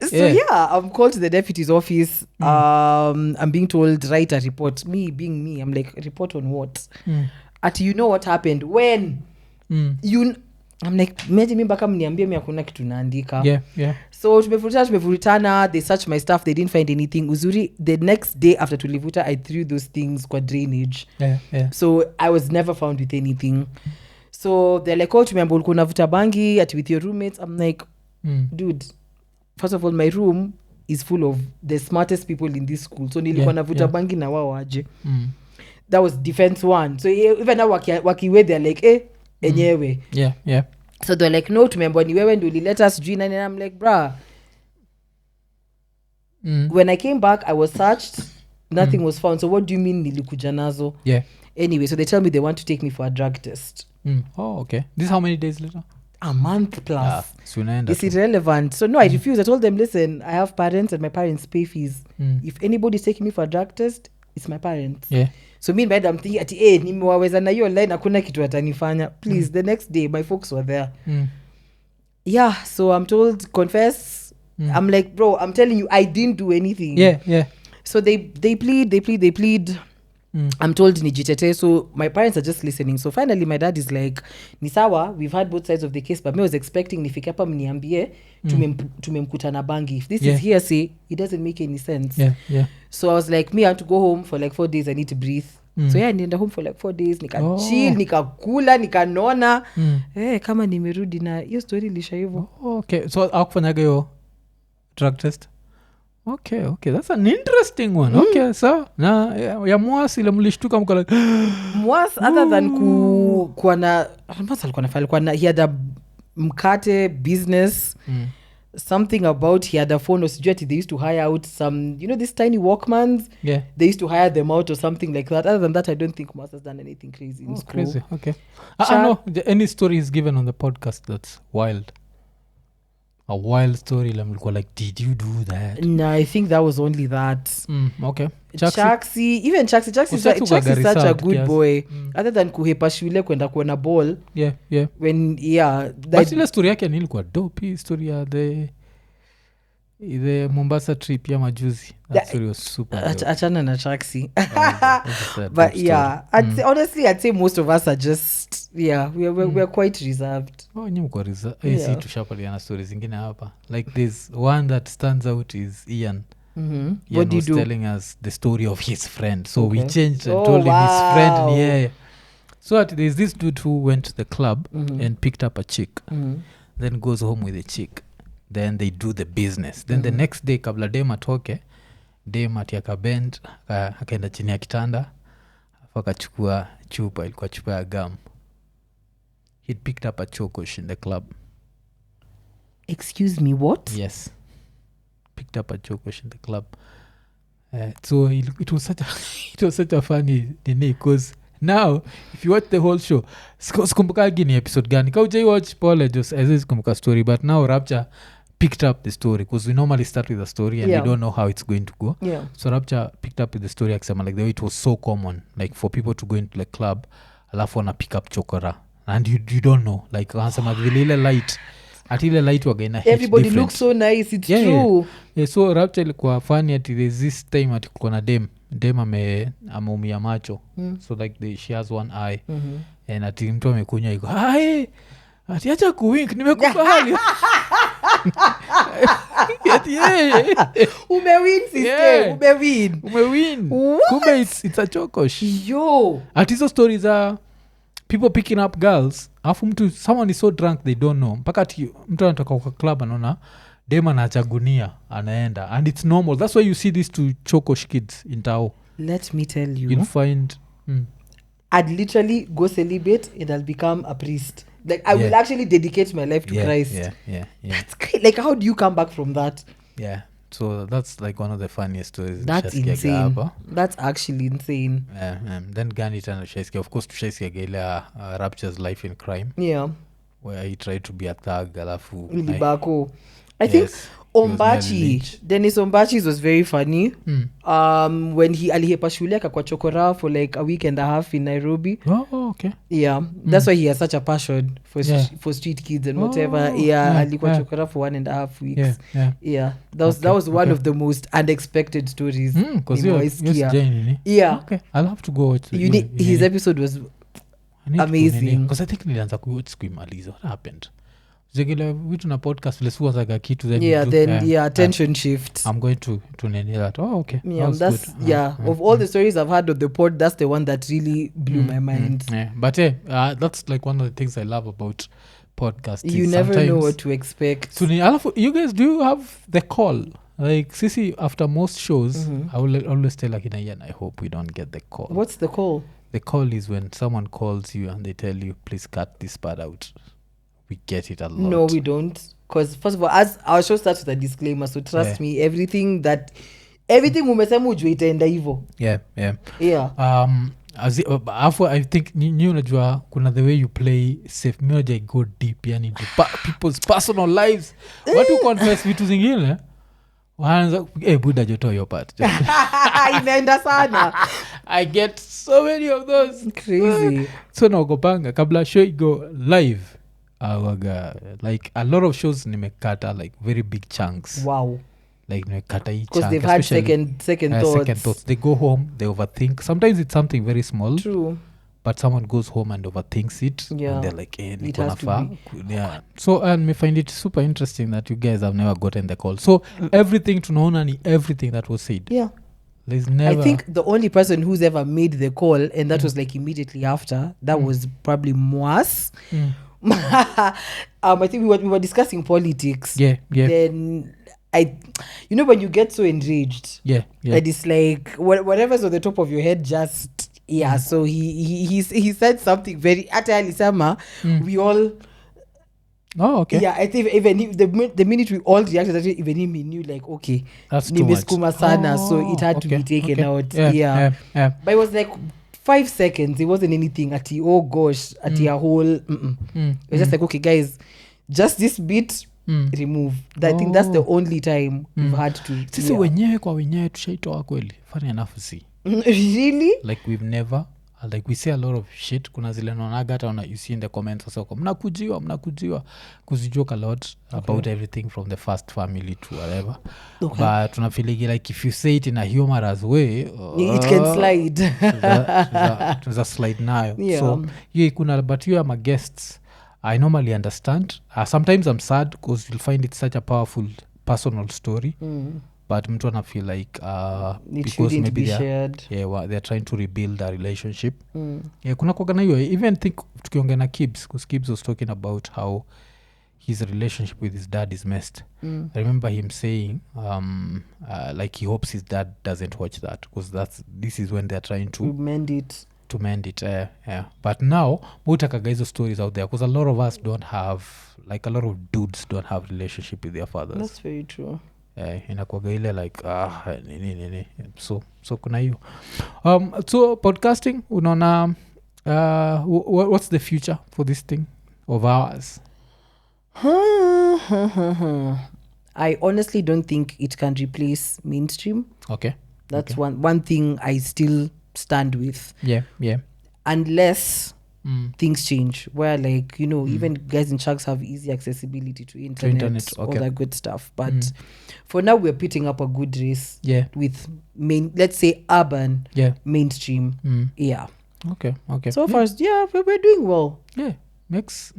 So yeah, I'm called to the deputy's office. I'm being told, write a report. Me being me, I'm like, report on what? You know what happened? When? I'm like, imagine me mpaka mniambie mimi hakuna kitu naandika. Yeah. So tumevurutana, they searched my stuff, they didn't find anything. Uzuri, the next day after tulivuta, I threw those things kwa drainage. Yeah. So I was never found with anything. So they're like, oh, tumeambo ulikuwa unavuta bangi ati with your roommates. I'm like, dude, first of all, my room is full of the smartest people in this school. So nilikuwa navuta bangi na wao aje. That was defense 1. So even now wakiwe they're like, enyewe. Yeah. So they're like, no, tumeambo ni wewe ndio ulileta sijui nani. And I'm like, bruh. When I came back, I was searched. Nothing was found. So what do you mean nilikuja nazo? Yeah. Anyway, so they tell me they want to take me for a drug test. Oh, okay. This is how many days later? A month plus. It's irrelevant. So no, I refused. I told them, listen, I have parents and my parents pay fees. If anybody's taking me for a drug test, it's my parents. Yeah. So meanwhile, I'm thinking, ati nimewaweza na hiyo line, hakuna kitu atanifanya. Please, the next day, my folks were there. Yeah, so I'm told, confess. I'm like, bro, I'm telling you, I didn't do anything. Yeah. So they plead. I'm told nijitete. So my parents are just listening. So finally my dad is like, nisawa, we've had both sides of the case, but me was expecting nifike hapa mniambie tumemkuta na bangi. If this is hearsay, it doesn't make any sense. Yeah. So I was like, me I have to go home for like 4 days. I need to breathe. So yeah, nienda home for like 4 days. Chill, nikakula, nikanona. Kama nimerudi na hiyo story ilisha hivyo. Okay, so hakufanyaga hiyo drug test? Okay, that's an interesting one. Okay, so na ya mwasi ile mlishtuka mko like mwas other than kuwa na mwas alikuwa nafanya alikuwa na he had a mkate business. Something about he had a phone or sijui they used to hire out some, you know, these tiny Walkmans. Yeah. They used to hire them out or something like that. Other than that, I don't think Mwas has done anything crazy in school. Crazy. Okay. I know any story is given on the podcast that's wild. A wild story like, did you do that? No, I think that was only that. Okay. Chaksi is such a good boy. Other than kuhepa shule kwenda kuona ball. Yeah. When but ile story yake nilikuwa dope. Story ya the Mombasa trip ya majuzi. That story was super dope. Achana na Chaksi. But yeah, honestly I'd say most of us are just we're quite reserved. Nyinyi mko reserved. Si tushapaliana stories zingine hapa. Like there's one that stands out is Ian. Ian what do you do? Telling us the story of his friend. So we changed and told him his friend. Yeah. So there's this dude who went to the club and picked up a chick. Then goes home with a chick. Then they do the business. Then the next day kabla dem atoke, dem atiaka bend akaenda chini ya kitanda akachukua chupa, ilikuwa chupa ya gum. He'd picked up a chokosh in the club. Excuse me, what? Yes. Picked up a chokosh in the club. So it was such a funny thing because now if you watch the whole show, sikumbuka gini episode gani. Kaujai watch Paul just as kumbuka story, but now Rapture picked up the story because we normally start with a story and Yeah. we don't know how it's going to go. Yeah. So Rapture picked up with the story akisema like the way it was so common like for people to go into the club alafu wana pick up chokora and you don't know like wanasema vile ile light at ile light wagaina hit Everybody different. looks so nice. It's Yeah, true. Yeah, so Rapture ilikuwa funny ati there's this time ati kuko na dem ameumia macho so like she has one eye and ati mtu amekunywa iko ati acha kuwink nimekubali ati Umewin, sister. Yeah. Umewin. umewin What? kumbe it's a chokosh Yo. ati hizo stories are people picking up girls afu mtu someone is so drunk they don't know mpaka ati mtu anatoka kwa club anaona dem anachagunia anaenda and it's normal that's why you see these two chokosh kids in tao Let me tell you. you'll find I'd literally go celibate and I'll become a priest. Like I will actually dedicate my life to Christ. yeah That's great. Like how do you come back from that? yeah so that's like one of the funniest stories That's Tushasikiaga insane. hapa. That's actually insane. Then gani tena tushasikia of course tushasikiaga ile Rapture's life in crime Yeah. where he tried to be a thug alafu Ilibako. I think Yes, he was nearly Ombachi, lynched. Dennis Ombachi's was very funny. When he alihepa shule akakwa chokora for like a week and a half in Nairobi. oh okay Yeah, that's why he has such a passion for Yeah. for street kids and Oh, whatever. Yeah, yeah, alikuwa yeah. chokora for 1.5 weeks. yeah That was one okay. of the most unexpected stories. because nimewaisikia. you're Yeah, okay I'll have to go watch you need, his episode was amazing. because I think nilianza kuwatch sikuimaliza what happened zingile vitu na podcast vile suwazaga kitu then Yeah, you do- then attention shift. I'm going to nini that okay Yeah, that's that's good. of all the stories I've had on the pod, that's the one that really blew my mind. Yeah. But that's like one of the things I love about podcast You never know what to expect. so alafu you guys do you have the call like sisi after most shows I will always tell like Ian I hope we don't get the call. What's the call? The call is when someone calls you and they tell you please cut this part out. We get it a lot. No, we don't. Because first of all, as our show starts with a disclaimer, so trust me, everything umesema ujue itaenda hivo. yeah Yeah. I think ni unajua kuna the way you play safe mioja go deep yani into people's personal lives watu confess vitu zingine wanaanza buda joto your part Imeenda sana. I get so many of those Crazy. so naogopanga kabla show go live waga like a lot of shows nimekata like very big chunks Wow. like nimekata hii Because chunk they've had especially, second second thoughts. thoughts they go home they overthink sometimes it's something very small True. but someone goes home and overthinks it Yeah. and they're like It niko has to nafaa be. yeah so and me find it super interesting that you guys have never gotten the call so everything tunaona ni everything that was said Yeah. there's never I think the only person who's ever made the call, and that was like immediately after, that was probably Moas. I think we were discussing politics. yeah Then when you get so enraged, yeah that it's like whatever's on the top of your head, just So he said something very alisema. We all. oh okay Yeah, I think even the minute we all reacted, that even him, he knew like, okay, that's too much nimeskuma sana, so it had to be taken okay. out. Yeah. But it was like 5 seconds. It wasn't anything at oh gosh, at a whole. It was just like, okay, guys, just this bit remove. I think that's the only time we've had to. sisi wenyewe kwa wenyewe tushaitoa kweli funny enough see Really? like we've never like we say a lot of shit kuna zile naonaga hata you see in the comments also mnakujiwa kuzijoke a lot about everything from the first family to whatever but tunafiligi like if you say it in a humorous way It can slide. tunaza slide nayo Yeah. so kuna but you are my guests I normally understand sometimes I'm sad because you'll find it such a powerful personal story but mtu ana feel like It because shouldn't maybe be they're shared. they're trying to rebuild a relationship kuna kuagana hiyo even think tukiongea na Kibs because Kibs was talking about how his relationship with his dad is messed. I remember him saying like he hopes his dad doesn't watch that because this is when they're trying to mend it. But now mutakaga hizo stories out there because a lot of us don't have like a lot of dudes don't have relationship with their fathers. That's very true. Inakuaga ile like nini so kuna hiyo so podcasting unaona what's the future for this thing of ours? I honestly don't think it can replace mainstream. Okay. That's one thing I still stand with, Yeah. unless things change, where like, you know, even guys in Sharks have easy accessibility to internet, all okay. that good stuff. But for now, we're putting up a good race Yeah. with let's say urban Yeah. mainstream. Yeah. Okay. So far, yeah, we're doing well. Yeah, makes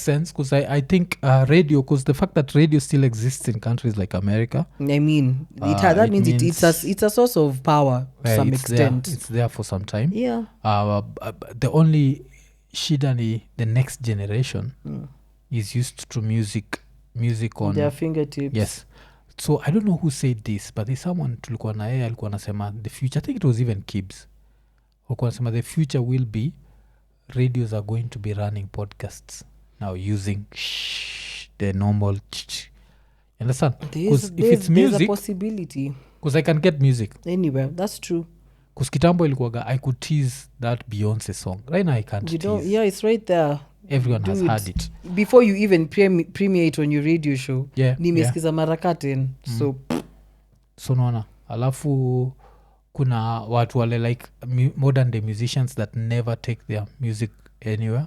sense, because I think radio, because the fact that radio still exists in countries like America, I mean, that it means means it's a source of power to some extent. It's there for some time. Yeah. The only shidani, the next generation is used to music on their fingertips. Yes. So I don't know who said this, but there's someone tulikuwa na yeye alikuwa anasema the future, I think it was even Kibbs, alikuwa anasema the future will be radios are going to be running podcasts now using the normal you understand? Because if it's there's a music, possibility because I can get music anywhere. That's true. because kitambo ilikuwaga I could tease that Beyonce song. Right now I can't You don't. tease. Yeah, it's right there. Everyone has Dude, heard it. before you even premiere it on your radio show. Yeah, nimesikiza mara katen. So so naona alafu kuna watu wale like modern day musicians that never take their music anywhere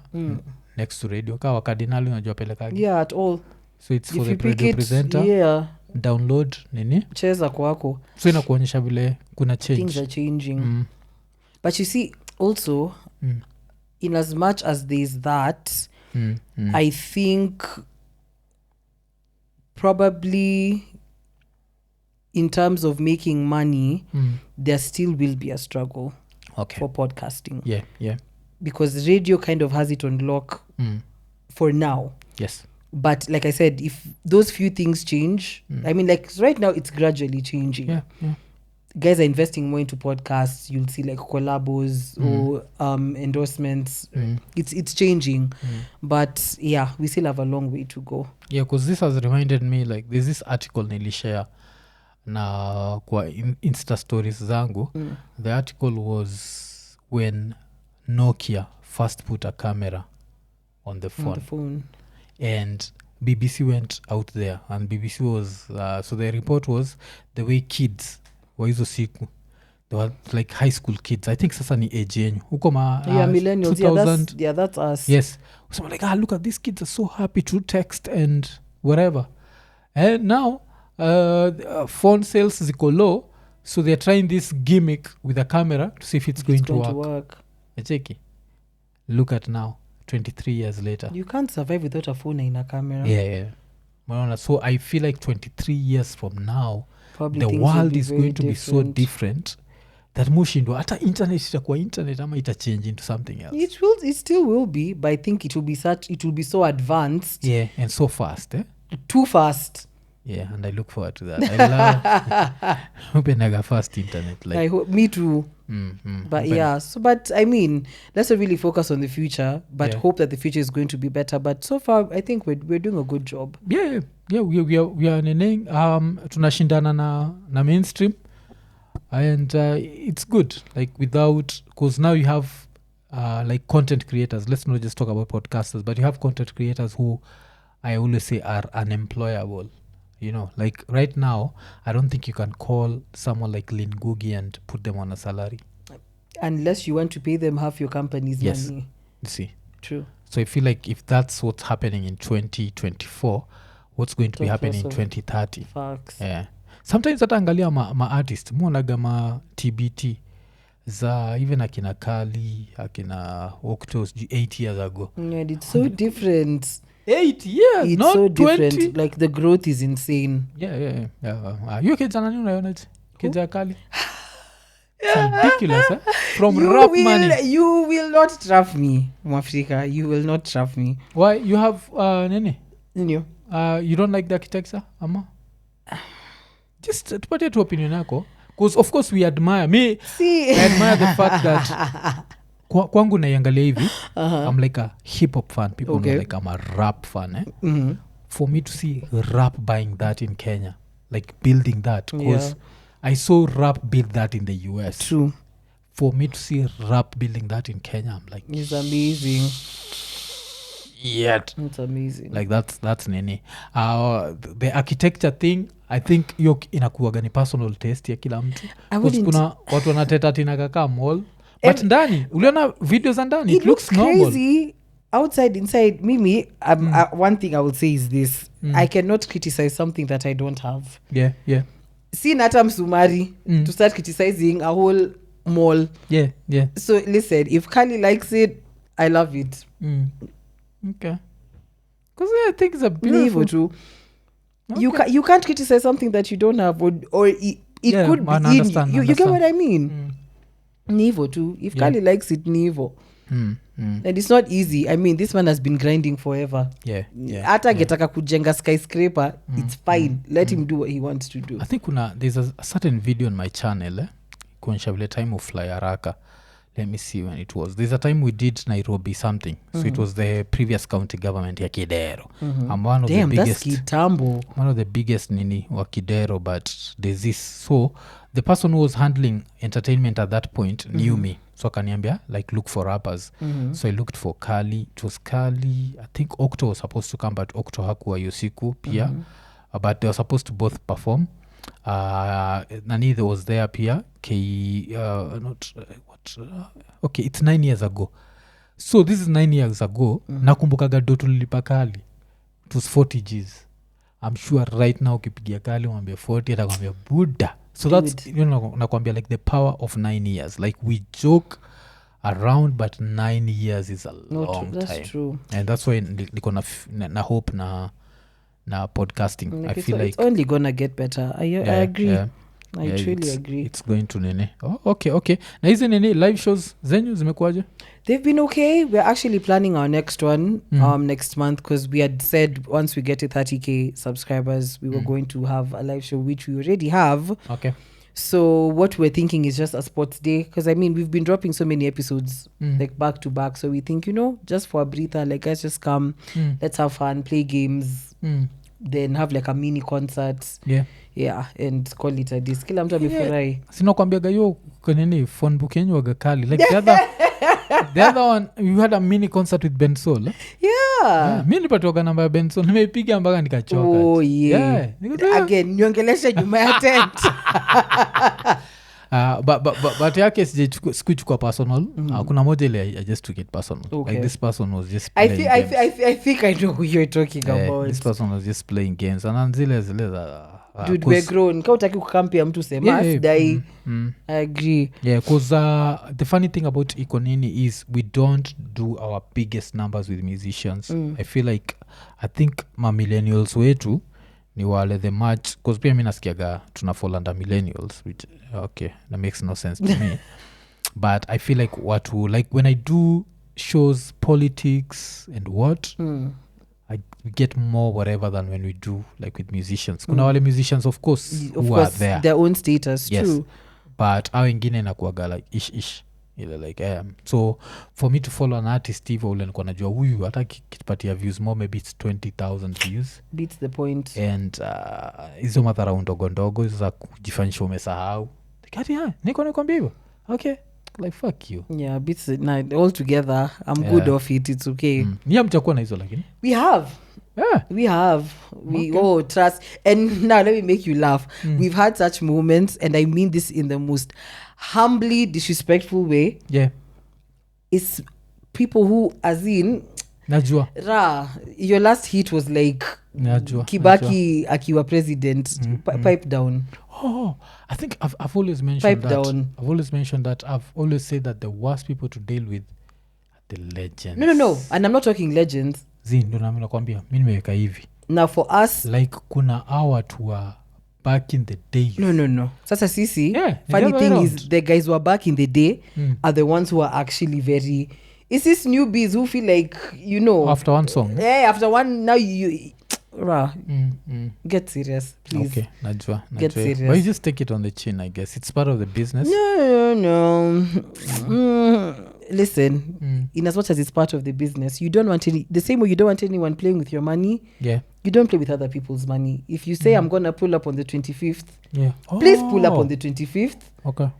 next to radio ka wakardinali unajua pelekagi. yeah, at all. So it's for If the you pick radio it, presenter, yeah, download nini, cheza kwako. so inakuonyesha vile kuna Things change. are changing. But you see, also, in as much as there's that, I think probably in terms of making money, there still will be a struggle Okay. for podcasting. Yeah. Because radio kind of has it on lock for now. Yes. But like I said, if those few things change, I mean, like right now it's gradually changing. Yeah. Guys are investing more into podcasts. You'll see like collabos or endorsements. It's changing. But yeah, we still have a long way to go. Yeah, because this has reminded me, like there's this article nilishare na kwa Insta stories zangu. The article was when Nokia first put a camera on the phone. On the phone. And BBC went out there, and BBC was so the report was the way kids wa hizo siku, they were like high school kids. I think sasa ni age yenyu huko millennials. 2000. That's us. Yes. So like, look at these kids are so happy to text and whatever. And now phone sales ziko low, so they're trying this gimmick with a camera to see if it's going to work. Echeki. Look at now, 23 years later. You can't survive without a phone in a camera. Yeah. So I feel like 23 years from now, Probably the things will world be is very going to be so different that mushindwa hata internet itakuwa internet ama itachange into something else. It still will be, but I think it will be so advanced. Yeah, and so fast. Too fast. Yeah, and I look forward to that. I love upenaga fast internet. Like, I hope, me too. But yeah, but I mean, let's not really focus on the future, but hope that the future is going to be better. But so far, I think we're doing a good job. Yeah, we are neneng tunashindana na mainstream, and it's good. Like without, because now you have like content creators. Let's not just talk about podcasters, but you have content creators who I always say are unemployable. You know, like right now, I don't think you can call someone like Lin Gugi and put them on a salary. Unless you want to pay them half your company's money. You see. True. So I feel like if that's what's happening in 2024, what's going to be happening in 2030? Facts. Yeah. Sometimes hata angalia ma artist, muonaga ma TBT za even akina Kali, akina Octos 8 years ago. Yeah, it's so different. 8 years, it's not so 20. Different. Like the growth is insane. Yeah. You kids nani unayonaje? Kids ya Kali. It's ridiculous, eh? From rap money. You will not trap me, Mwafrika. You will not trap me. Why? You have nini? You You don't like the architecture, ama? Just tupatie tu opinion yako. Because of course we admire. I admire the fact that kwangu naiangalia hivi, I'm like a hip hop fan. People know like I'm a rap fan. For me to see rap buying that in Kenya, like building that, because I saw rap build that in the US. True. For me to see rap building that in Kenya, I'm like, it's amazing. yet. It's amazing. Like that's nini. The architecture thing, I think hiyo inakuwaga ni personal taste ya kila mtu. Kuna watu wanateta tinakakaa mall. But ndani, uliona videos za ndani, it looks crazy. Normal. Outside, inside, Mimi, one thing I will say is this. I cannot criticize something that I don't have. Yeah. See Nata Msumari to start criticizing a whole mall. Yeah. So listen, if Kali likes it, I love it. Okay. Because I think it's a beautiful... Too. Okay. You can't criticize something that you don't have, or it could be in. You get what I mean? Nivo too. If Kali likes it, Nivo. And it's not easy. I mean, this man has been grinding forever. Hata getaka kujenga skyscraper, it's fine. Let him do what he wants to do. I think there's a certain video on my channel kuonyesha vile time of fly haraka. Let me see when it was. There's a time we did Nairobi something. So it was the previous county government ya Kidero. I'm one of the biggest. That's Kitambo. One of the biggest nini wa Kidero, but there's this. So the person who was handling entertainment at that point knew me. So akaniambia, like, look for rappers. So I looked for Kali. It was Kali. I think Octo was supposed to come, but Octo hakuwa yosiku pia. But they were supposed to both perform. Nani was there pia. Okay, it's 9 years ago. So this is 9 years ago. Nakumbukaga do tulilipa Kali. It was 40 Gs. I'm sure right now ukipigia Kali mwambia 40 atakwambia Buddha. So that's, you know, nakwambia, like the power of 9 years. Like we joke around, but 9 years is a long time. That's true. And that's why niko na hope na podcasting. I feel like it's only gonna get better. I agree. I truly agree. It's going to nene. Oh, okay. Na hizi nene live shows zenyu zimekuaje? They've been okay. We're actually planning our next one next month, because we had said once we get to 30k subscribers, we were going to have a live show, which we already have. Okay. So what we're thinking is just a sports day, because I mean, we've been dropping so many episodes like back to back. So we think, just for a breather, like, let's just come, let's have fun, play games, then have like a mini concert. Yeah, and call it a disc. Kila mtu amefurahi. Sinakwambiaga hiyo kwenye phone book yenyu waga Kali. Like the other one, you had a mini concert with Ben Sol. Yeah. Mimi nilipatiwa namba ya Ben Sol, nimeipiga mpaka nikachoka. Oh yeah. Again, niongelesha nyuma ya tent. But yake sikuchukua personal. Kuna moja ile I just took it personal. Okay. Like this person was just playing games. I think I know who you're talking about. This person was just playing games. And zile dude, we're grown. Ka utaki kukampia mtu sema asidai. I agree. Yeah, because the funny thing about Iko Nini is we don't do our biggest numbers with musicians. I feel like, I think millennials wetu ni wale the match, because pia mi nasikiaga tunafall under millennials, which okay, that makes no sense to me. But I feel like when I do shows politics and what I get more whatever than when we do like with musicians. Kuna wale musicians of course who are there, their own status. Yes. True. But au wengine nakuaga like ish ile like so for me to follow an artist hivo ule nikuwa najua huyu hata kipatia views more, maybe it's 20,000 views, beats the point. And hizo madharau ndogo za kujifanyisha umesahau kati niko nikwambia hivyo. Okay, like fuck you. Yeah, beats it. All together I'm good off it. It's okay. Ni hamtakuwa na hizo lakini we have okay. Trust. And now let me make you laugh. We've had such moments, and I mean this in the most humbly disrespectful way. Yeah, it's people who, as in najua your last hit was like Kibaki akiwa president. Pipe down. I think I've always mentioned I've always mentioned that. I've always said that the worst people to deal with are the legends. No, and I'm not talking legends. Ndo nakwambia mimi nimeweka hivi. Now for us, like kuna hour to back in the day. No. Sasa sisi, funny thing is the guys who are back in the day are the ones who are actually very... It's these newbies who feel like, after one song. Yeah, after one, now you... Get serious, please. Okay, najua. Get serious. But you just take it on the chin, I guess. It's part of the business. No. listen, in as much as it's part of the business, you don't want the same way you don't want anyone playing with your money. Yeah. You don't play with other people's money. If you say I'm gonna pull up on the 25th, please pull up on the 25th. Okay.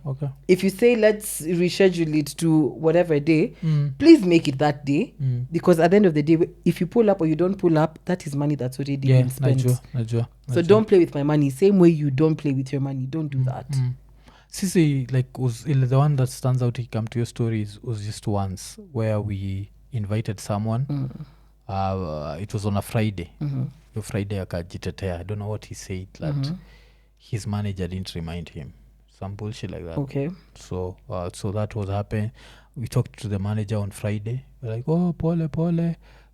If you say let's reschedule it to whatever day, please make it that day. Because at the end of the day, if you pull up or you don't pull up, that is money that's already been spent. Najua. So don't play with my money. Same way you don't play with your money. Don't do that. Sisi, like, was the one that stands out to come to your stories was just once where we invited someone. It was on a Friday. The Friday akajitetea. I don't know what he said, that his manager didn't remind him. Some bullshit like that. Okay. So that was happening. We talked to the manager on Friday. We're like, oh, Pole,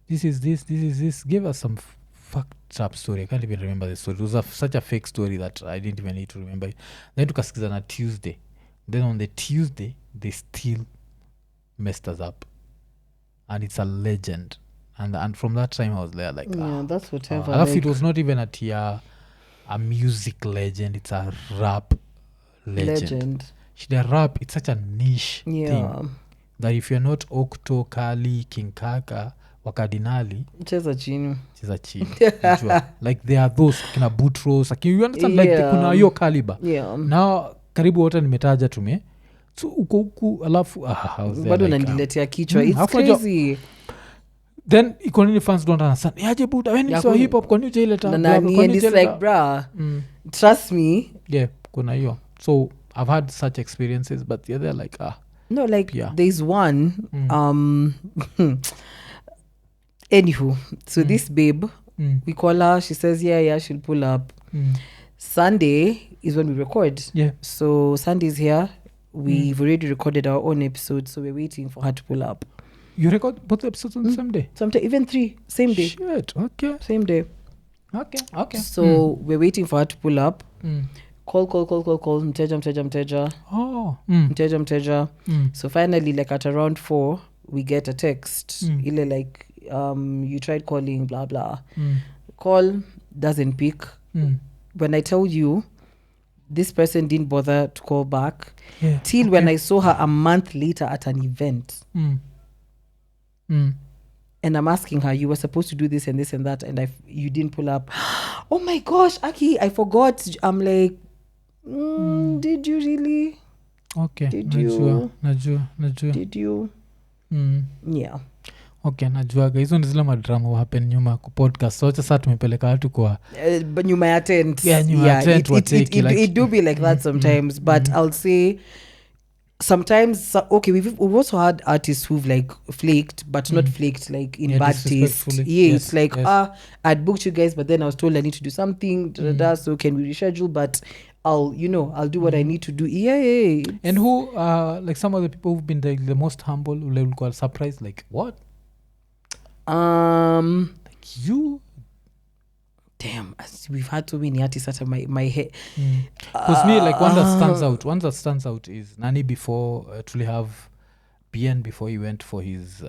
this is this. Give us some fucked up story. I can't even remember the story. It was such a fake story that I didn't even need to remember it. Then tukasikiza na Tuesday. Then on the Tuesday, they still messed us up. And it's a legend. And from that time I was there like, that's whatever. I it was not even a music legend. It's a rap legend. The rap, it's such a niche thing that if you're not Okto, Kali, King Kaka, Wakadinali, cheza chini. Like there are those kina Boutros, you understand, like kuna hiyo caliber. Now karibu wote nimetaja tume. So uko alafu bado unaniletea kichwa. It's crazy. Then Ikonini fans don't understand. Yaje buda, when you saw hip hop kwa nini ileta? And it's like, bruh, trust me. Yeah, kuna hiyo. So I've had such experiences, but they're like, no, like there's one. Anywho, so this babe, we call her. She says, yeah, she'll pull up. Sunday is when we record. Yeah. So Sunday's here. We've already recorded our own episode, so we're waiting for her to pull up. You record both episodes on the same day? Sometimes even 3, same day. Shit, okay. Same day. Okay. So we're waiting for her to pull up. Call. Mteja. Oh. Mteja. So finally, like at around 4, we get a text. Ile like, you tried calling, blah, blah. Call, doesn't pick. When I tell you, this person didn't bother to call back. Till when I saw her a month later at an event. And I'm asking her, you were supposed to do this and this and that, and you didn't pull up. Oh my gosh, Aki, I forgot. I'm like, did you really? Okay. Did you? Najua. Did you? Yeah. Okay, najuaga hizo ndi zile madrama happen nyuma ku podcast. So sasa tumepeleka watu kwa nyuma ya tent. It do be like that sometimes, but I'll say sometimes okay, we've also had artists who've like flaked, but not flaked like in bad taste. It's like I'd booked you guys, but then I was told I need to do something, so can we reschedule? But I'll do what I need to do. Yeah. And who like some of the people who've been the most humble, who got surprised, like what? Like you. Damn, we've had so many artists out of my head. Because me, like one that stands out is Nani before to have Bien before he went for his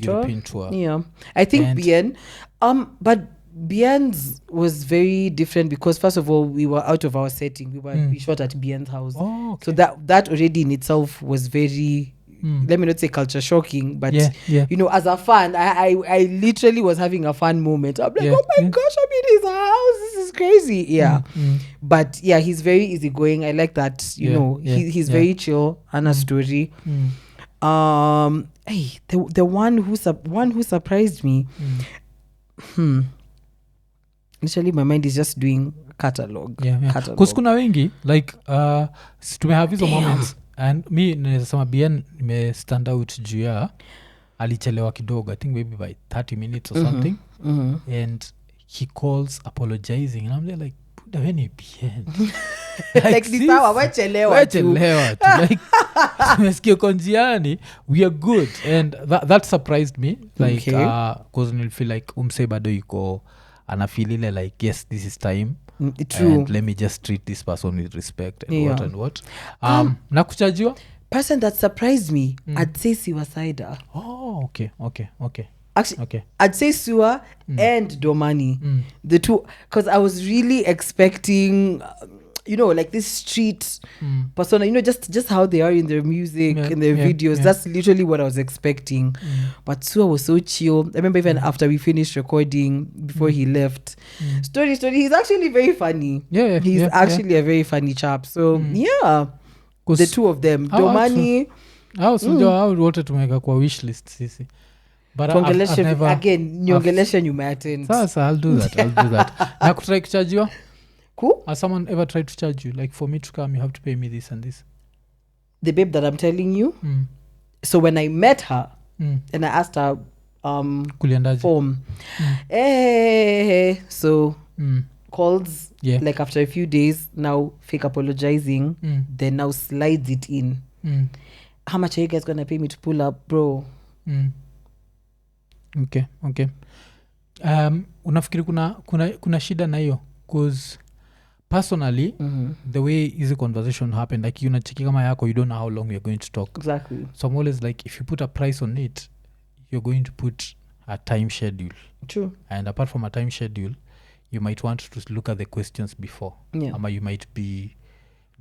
European tour. Yeah, I think Bien, but Bien's was very different because first of all we were out of our setting. We shot at Bien's house. Oh, okay. So that already in itself was very. Let me not say culture shocking, but you know, as a fan, I literally was having a fun moment. I'm like, oh my gosh, I'm in his house. This is crazy. Yeah. But yeah, he's very easygoing. I like that. You know, he's very chill. Anna story. Hey, the one who surprised me. Literally, my mind is just doing catalog. Because kuna wengi like tumehave hizo moments. And mi naweza Bien me stand out juu ya alichelewa kidogo, I think maybe by 30 minutes or something. And he calls apologizing and I'm like buda weni Bien like ni sawa wachelewa tu like tumesikia konjiani, we are good. And that surprised me like because I feel like umse bado yuko anafilile like yes, this is time. True. And let me just treat this person with respect and what. Na kuchajiwa? Person that surprised me, I'd say Siwa Saida. Oh, okay. Actually, I'd say Siwa and Domani. The two, because I was really expecting you know, like this street persona, you know, just how they are in their music, in their videos. That's literally what I was expecting. But Sua was so chill. I remember even after we finished recording, before he left, story, he's actually very funny. He's actually a very funny chap. So the two of them, Domani. I wanted to make a wish list, sisi. But I've never, again, nyongelesha nyuma attend. Sasa I'll do that. Na kutry kuchajiwa? Cool. Has someone ever tried to charge you? Like, for me to come, you have to pay me this and this? The babe that I'm telling you. So when I met her and I asked her form, so calls like after a few days, now fake apologizing, then now slides it in. How much are you guys gonna pay me to pull up, bro? Okay. Unafikiri kuna shida na hiyo? Cause personally, the way easy conversation happened, like unacheki kama yako, you don't know how long you're going to talk. Exactly. So I'm always like, if you put a price on it, you're going to put a time schedule. True. And apart from a time schedule, you might want to look at the questions before. Or you might be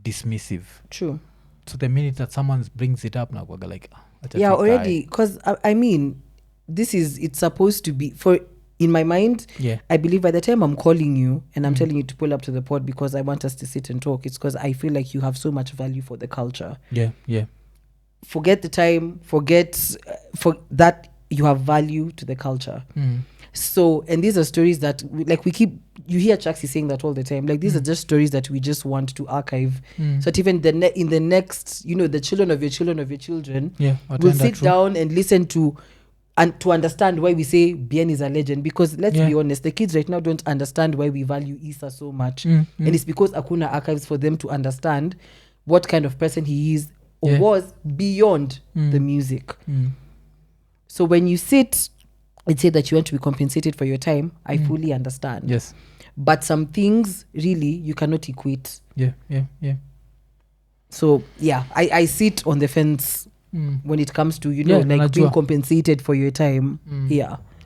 dismissive. True. So the minute that someone brings it up, now we're like, already, because I mean, it's supposed to be for. In my mind, I believe by the time I'm calling you and I'm telling you to pull up to the pod because I want us to sit and talk, it's because I feel like you have so much value for the culture. Forget the time, forget for that you have value to the culture. So, and these are stories that you hear Chaxi saying that all the time. Like, these are just stories that we just want to archive. So that even in the next, you know, the children of your children will sit down and listen to and to understand why we say Bien is a legend. Because let's be honest, the kids right now don't understand why we value Issa so much. And it's because Akuna archives for them to understand what kind of person he is or was beyond the music. So when you sit and say that you want to be compensated for your time, I fully understand. Yes. But some things, really, you cannot equate. Yeah. So, I sit on the fence when it comes to, you know, like being compensated for your time.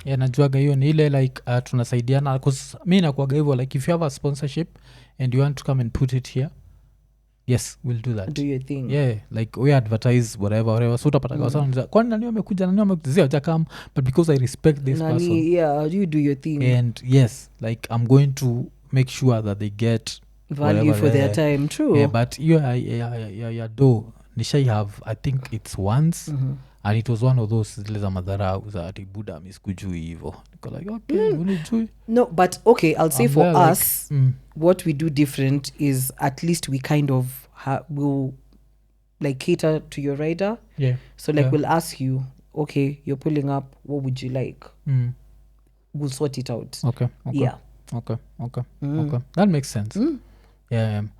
Najuaga hiyo ni ile like tunasaidiana, because mi nakuaga hivyo, like if you have a sponsorship and you want to come and put it here, yes, we'll do that. Do your thing. Like we advertise whatever so utapata sana kwani nani amekuja hajakam, but because I respect this person, you do your thing, and yes, like I'm going to make sure that they get value for their time. True. But do nishai have, I think it's once, and it was one of those zile za madhara za ati buda miskujui hivo, like okay, unijui. No, but okay, I'll say for us, what we do different is at least we kind of will like cater to your rider. So like we'll ask you, okay, you're pulling up, what would you like? We'll sort it out. Okay. That makes sense.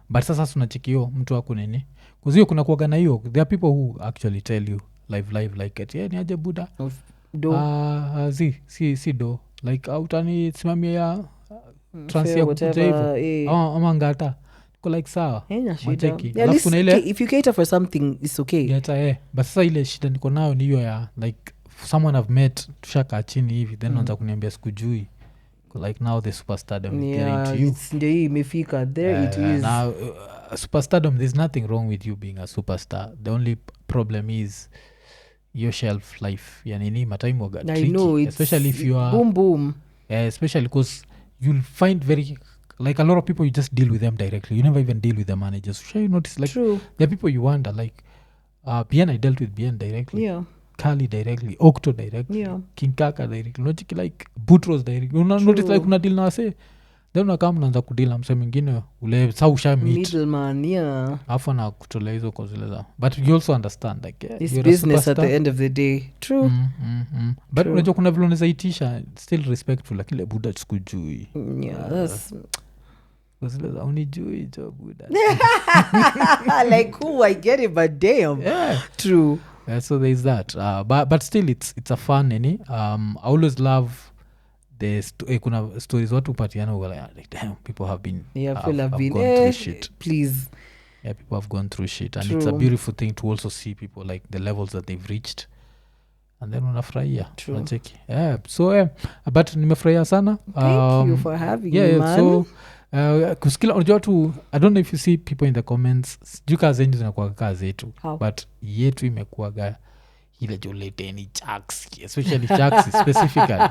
But sasa tunachikio mtu wako nini, kuzio kuna kuaga na hiyo, there are people who actually tell you live like it, ni aje buda do si do like utani simamia ya transia kuja hivo ama ngata ko like sawa macheki, alafu kuna ile if you cater for something it's okay. But sasa ile shida niko nayo ni hiyo ya like someone I've met tushaka chini hivi then anza kuniambia sikujui, like now the superstardom is getting to you. Ndio hii imefika there. It is now superstardom, there's nothing wrong with you being a superstar. The only problem is your shelf life, yani matime waga tricky, especially if you are boom especially because you'll find very like a lot of people you just deal with them directly, you never even deal with the managers. Sure, you notice like True. there are people you wonder like Bien, I dealt with Bien directly, Kali directly, Octo directly, King Kaka directly, not like Boutros directly. Notice like una deal na say then unakama unaanza kudeal na mse mwingine ule sa usha meet middleman, afu na kutolea hizo kozileza, but you also understand like it's business at the end of the day. True. But unajua kuna vile unaweza itisha still respectful, like ile buda sikujui, that's kozileza unijui jo buda like who, I get it, but damn. True. So there's that, but still it's a fun any I always love kuna stories watu patiana like damn, people have been have been gone through shit. Please. People have gone through shit, and True. It's a beautiful thing to also see people like the levels that they've reached, and then unafurahia unacheki. So but nimefurahia sana. Thank you for having me, man. So kusikila unajua tu I don't know if you see people in the comments sijui kaa zenyu zinakuwa kaa zetu How? but yetu imekuwaga ile jo leteni Jaxi especially Jaxi specifically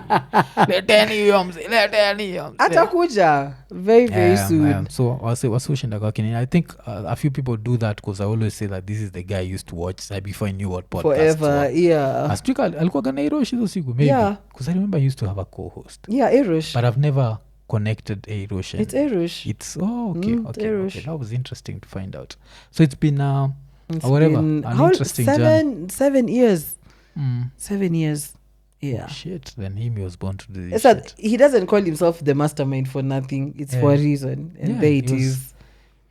leteni hiyo mzee leteni hiyo atakuja very soon. So wasoshinda kwa kini I think a few people do that because I always say that this is the guy I used to watch before I knew what podcasts Forever, were. yeah. Astuka alikuwa gana Erosh hizo siku maybe Yeah. because I remember I used to have a co-host Yeah, Erush. but I've never connected Erosh. It's Erush. It's okay. It's Erush. That was interesting to find out. So it's been It's whatever been- an how- interesting journey. 7 years. Mm. 7 years. Yeah. Shit. Then he was born to do this. It's Shit. that he doesn't call himself the mastermind for nothing. It's for a reason, and Yeah, there it he was- is.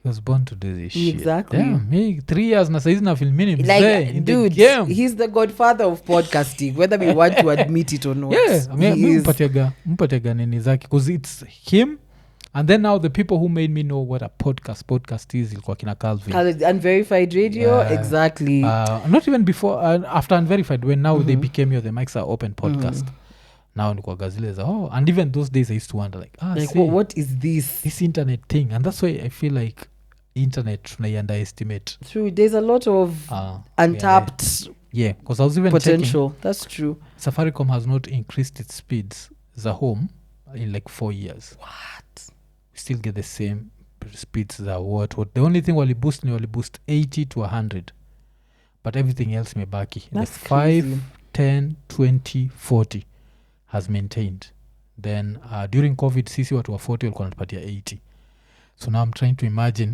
He was born to do this shit. Exactly. Damn, me 3 years na saizi na film mini Like, mzee in dude, the game. he's the godfather of podcasting, whether we want to admit it or not. Yeah, He is. mpatiaga nini zake because it's him and then now the people who made me know what a podcast is ilikuwa kina Calvin. Unverified radio, Yeah. exactly. Not even before after Unverified when now they became the mics are open podcast. Now nikuwaga zile za and even those days I used to wonder like see, what is this? this internet thing and that's why I feel like internet tunai underestimate. True, there's a lot of untapped yeah because I was even checking potential. That's true. Safaricom has not increased its speeds as a home in like 4 years. What? We still get the same speeds as what the only thing wali boost 80 to 100 but everything else mebaki. That's The 5 crazy. 10 20 40 has maintained. Then during COVID sisi watu wa 40 walikuwa natupatia 80. So now I'm trying to imagine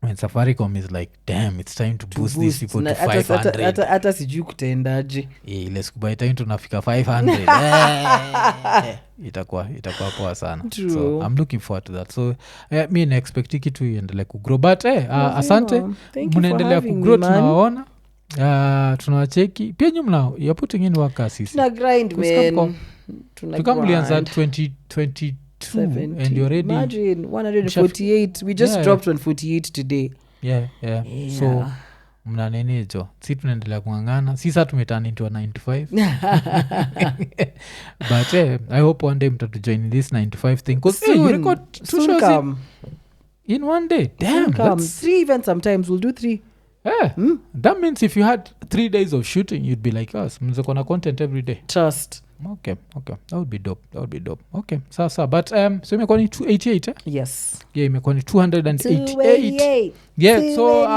when Safaricom is like damn it's time to boost these people to 500. hata sijui kutaendaje. Ile siku by time tunafika 500 itakuwa poa sana. True. So I'm looking forward to that. So mi naexpect kitu iendelee kugrow but asante mnaendelea kugrow tunawaona tunawacheki pia nyu mnao you're putting in work sisi Tuna grind, man. tukamlianza 2022 and you're already Imagine 148. We just dropped 148 today. yeah. So mnanenijo si tunaendelea kungangana si saa tumeturn into a 95 but I hope one day mtatujoin this 95 thing because you record 2 Soon shows come. in one day. Damn, Come. that's 3 events sometimes. We'll do 3. that means if you had 3 days of shooting you'd be like us mzeko na content every day. Trust. Okay that would be dope. Okay sasa but so imekuwa ni 288 Yes. yeah imekuwa ni 288 288. yeah so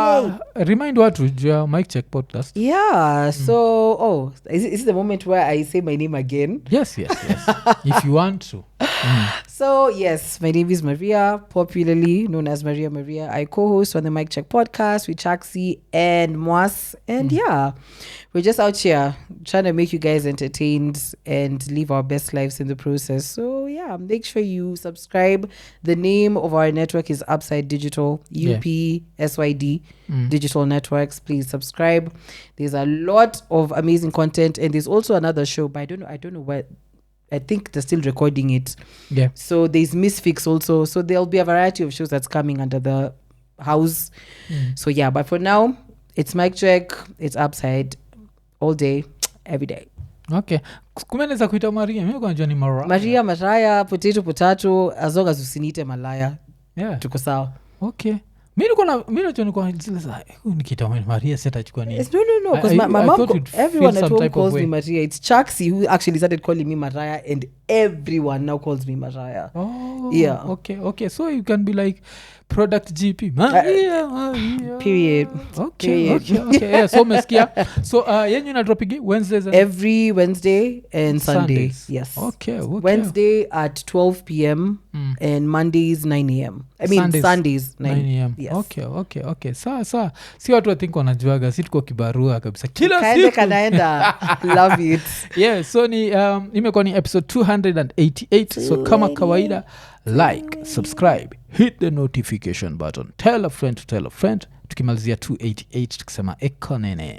remind watu juu ya mic check podcast. Yeah. So, is it the moment where I say my name again? yes if you want to. So, yes, my name is Maria, popularly known as Maria. I co-host on the Mic Check podcast with Chaxi and Moas. And yeah, we're just out here trying to make you guys entertained and live our best lives in the process. So, yeah, make sure you subscribe. The name of our network is Upside Digital, UPSYD Digital Networks. Please subscribe. There's a lot of amazing content. And there's also another show, but I don't know what. I think they're still recording it. Yeah. So there's Misfix also. So there'll be a variety of shows that's coming under the house. So yeah, but for now, it's Mic Check. It's Upside all day, every day. Okay. Kumeneza kuita Maria. Mimi kwa njua ni Maria, Mariah, potato, as long as usiniite Malaya. Yeah. Tuko sawa. Okay. Mimi niko zile za nikita Maria sitachukua nini. No, because my mom, everyone at home calls me Maria. It's Chaxi who actually started calling me Mariah, and everyone now calls me Mariah. Oh, yeah. Okay. So you can be like product GP. Maria. Period. Okay. Yeah, so umesikia. So yenyu na dropping Wednesdays and every Wednesday and Sunday. Sundays. Yes. Okay. Wednesday at 12 p.m. and Mondays 9 a.m. I mean Sundays 9 a.m. Yes. Okay. Sawa. Si watu wathink wanajuaga si tuko kibarua kabisa kila Kaende siku. Kanaenda. Love it. Yeah, so ni imekuwa ni episode 288. So kama kawaida, like, subscribe, hit the notification button, tell a friend to tell a friend. Tukimalizia 288 tukisema Iko Nini.